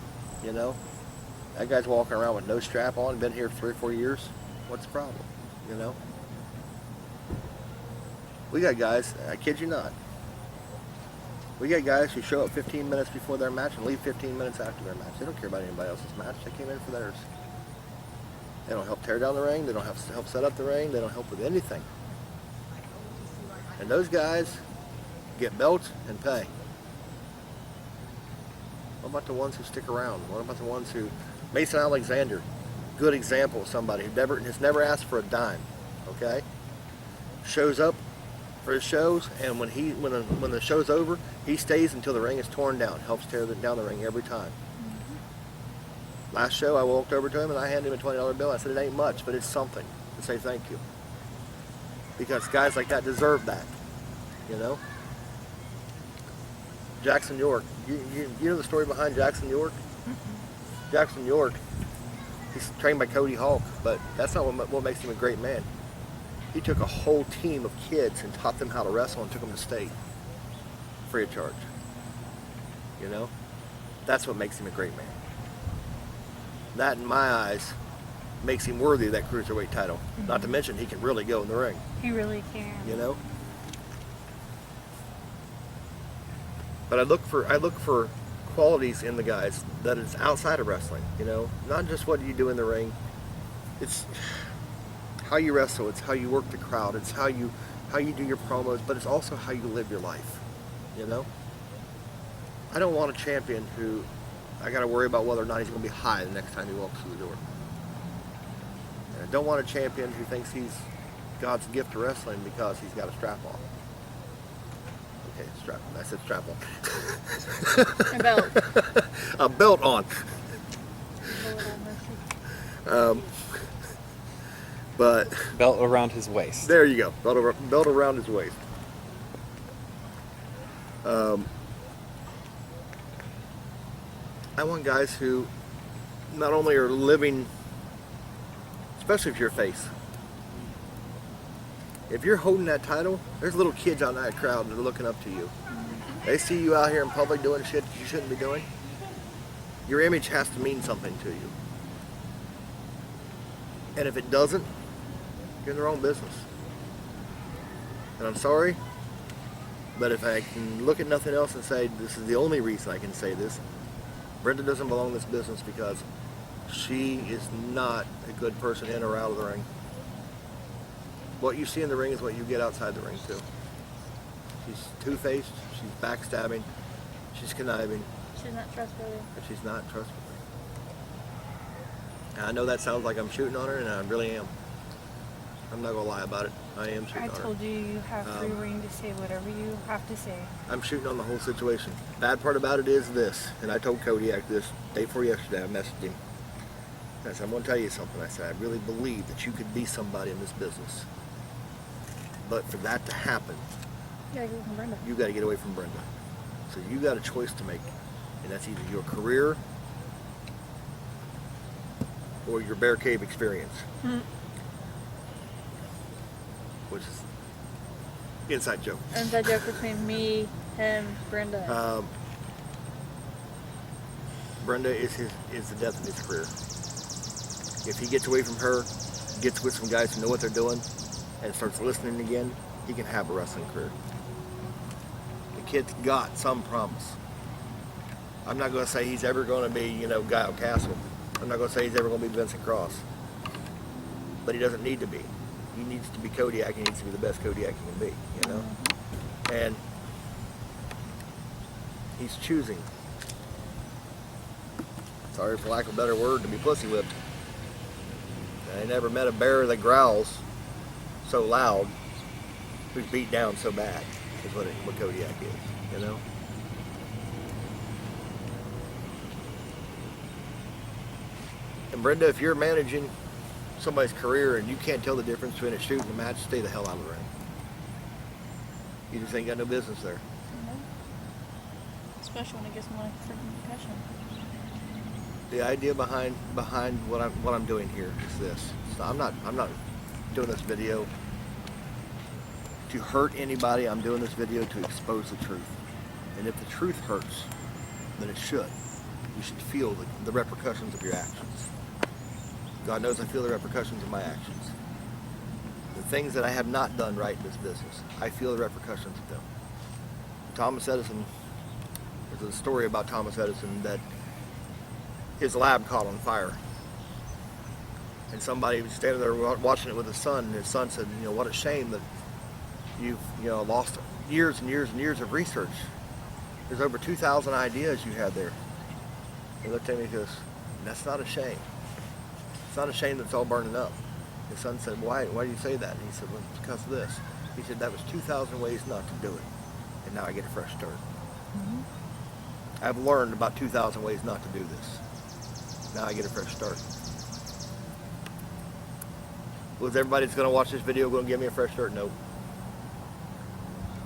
That guy's walking around with no strap on, been here 3 or 4 years. What's the problem? We got guys, I kid you not, we got guys who show up 15 minutes before their match and leave 15 minutes after their match. They don't care about anybody else's match. They came in for theirs. They don't help tear down the ring. They don't help set up the ring. They don't help with anything. And those guys get belts and pay. What about the ones who stick around? What about the ones who... Mason Alexander, good example of somebody who has never asked for a dime, okay? Shows up for his shows, and when the show's over, he stays until the ring is torn down. Helps tear down the ring every time. Mm-hmm. Last show, I walked over to him and I handed him a $20 bill. I said, it ain't much, but it's something to say thank you. Because guys like that deserve that, Jackson York. You know the story behind Jackson York? Mm-hmm. Jackson York, he's trained by Cody Hawk, but that's not what makes him a great man. He took a whole team of kids and taught them how to wrestle and took them to state free of charge. That's what makes him a great man. That, in my eyes, makes him worthy of that cruiserweight title. Mm-hmm. Not to mention he can really go in the ring. He really can. But I look for qualities in the guys that is outside of wrestling. You know, not just what you do in the ring. It's how you wrestle. It's how you work the crowd. It's how you do your promos. But it's also how you live your life. You know. I don't want a champion who I got to worry about whether or not he's going to be high the next time he walks through the door. And I don't want a champion who thinks he's God's gift to wrestling because he's got a strap on. Okay, strap on. I said strap on. A belt. A belt on. But Belt around his waist. there you go. Belt around his waist. I want guys who not only are living, especially if you're a face. If you're holding that title, there's little kids out in that crowd that are looking up to you. They see you out here in public doing shit that you shouldn't be doing. Your image has to mean something to you. And if it doesn't, you're in the wrong business. And I'm sorry, but if I can look at nothing else and say this is the only reason I can say this, Brenda doesn't belong in this business because she is not a good person in or out of the ring. What you see in the ring is what you get outside the ring too. She's two-faced, she's backstabbing, she's conniving. She's not trustworthy. But she's not trustworthy. And I know that sounds like I'm shooting on her, and I really am. I'm not gonna lie about it. I am shooting I on her. told you you have free reign to say whatever you have to say. I'm shooting on the whole situation. Bad part about it is this, and I told Kodiak this day before yesterday. I messaged him. I said, I'm going to tell you something. I said, I really believe that you could be somebody in this business. But for that to happen, You gotta go from Brenda. you got to get away from Brenda. So you got a choice to make, and that's either your career or your bear cave experience, which is inside joke. Inside joke between me, him, Brenda. Brenda is the death of his career. If he gets away from her, gets with some guys who know what they're doing, and starts listening again, he can have a wrestling career. The kid's got some promise. I'm not going to say he's ever going to be, Guile Castle. I'm not going to say he's ever going to be Vincent Cross. But he doesn't need to be. He needs to be Kodiak. He needs to be the best Kodiak he can be, And he's choosing, sorry for lack of a better word, to be pussy whipped. I never met a bear that growls so loud, who's beat down so bad, is what Kodiak is, And Brenda, if you're managing somebody's career and you can't tell the difference between a shoot and a match, stay the hell out of the ring. You just ain't got no business there. Especially when it gets more freaking concussion. The idea behind what I'm doing here is this. So I'm not doing this video to hurt anybody. I'm doing this video to expose the truth. And if the truth hurts, then it should. You should feel the repercussions of your actions. God knows I feel the repercussions of my actions. The things that I have not done right in this business, I feel the repercussions of them. Thomas Edison, there's a story about Thomas Edison that his lab caught on fire. And somebody was standing there watching it with his son, and his son said, what a shame that you've lost years and years and years of research. There's over 2,000 ideas you had there. He looked at me and goes, that's not a shame. It's not a shame that it's all burning up. His son said, why do you say that? And he said, well, it's because of this. He said, that was 2,000 ways not to do it. And now I get a fresh start. I've learned about 2,000 ways not to do this. Now I get a fresh start. Was everybody that's going to watch this video going to give me a fresh start? No.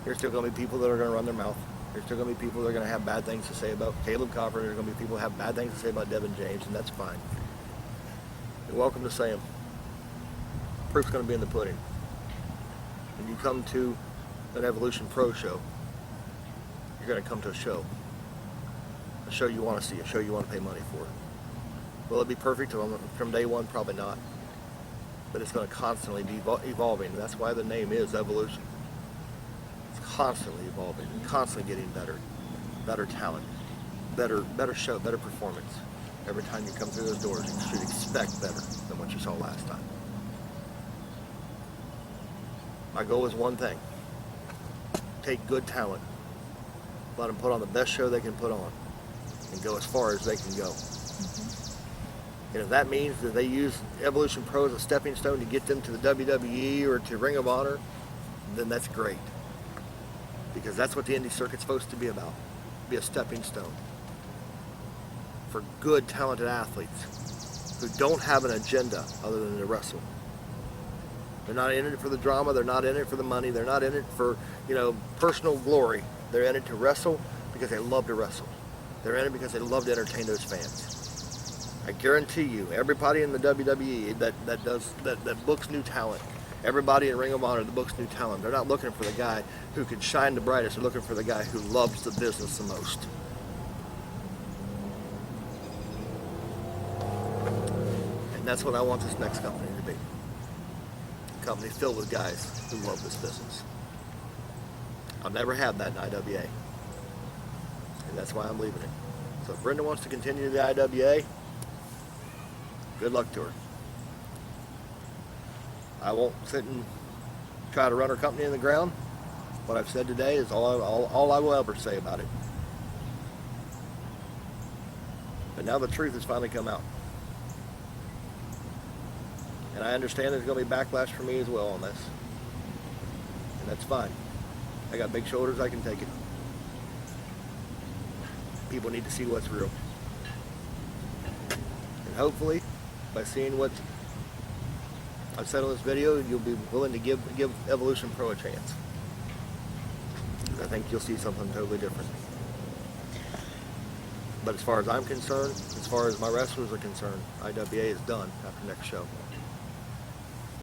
There's still going to be people that are going to run their mouth. There's still going to be people that are going to have bad things to say about Caleb Copper. There's going to be people that have bad things to say about Devin James, and that's fine. You're welcome to say them. Proof's going to be in the pudding. When you come to an Evolution Pro show, you're going to come to a show you want to see, a show you want to pay money for. Will it be perfect from day one? Probably not. But it's going to constantly be evolving. And that's why the name is Evolution. It's constantly evolving and constantly getting better. better talent, better show, better performance. Every time you come through those doors, you should expect better than what you saw last time. My goal is one thing. Take good talent, let them put on the best show they can put on, and go as far as they can go. And if that means that they use Evolution Pro as a stepping stone to get them to the WWE or to Ring of Honor, then that's great. Because that's what the indie circuit's supposed to be about. Be a stepping stone for good, talented athletes who don't have an agenda other than to wrestle. They're not in it for the drama, they're not in it for the money, they're not in it for, personal glory. They're in it to wrestle because they love to wrestle. They're in it because they love to entertain those fans. I guarantee you, everybody in the WWE that books new talent, everybody in Ring of Honor that books new talent, they're not looking for the guy who can shine the brightest, they're looking for the guy who loves the business the most. And that's what I want this next company to be. A company filled with guys who love this business. I'll never have that in IWA. And that's why I'm leaving it. So if Brenda wants to continue the IWA, good luck to her. I won't sit and try to run her company in the ground. What I've said today is all I will ever say about it. But now the truth has finally come out. And I understand there's going to be backlash for me as well on this. And that's fine. I got big shoulders, I can take it. People need to see what's real. And hopefully, by seeing what I've said on this video, you'll be willing to give Evolution Pro a chance. I think you'll see something totally different. But as far as I'm concerned, as far as my wrestlers are concerned, IWA is done after next show.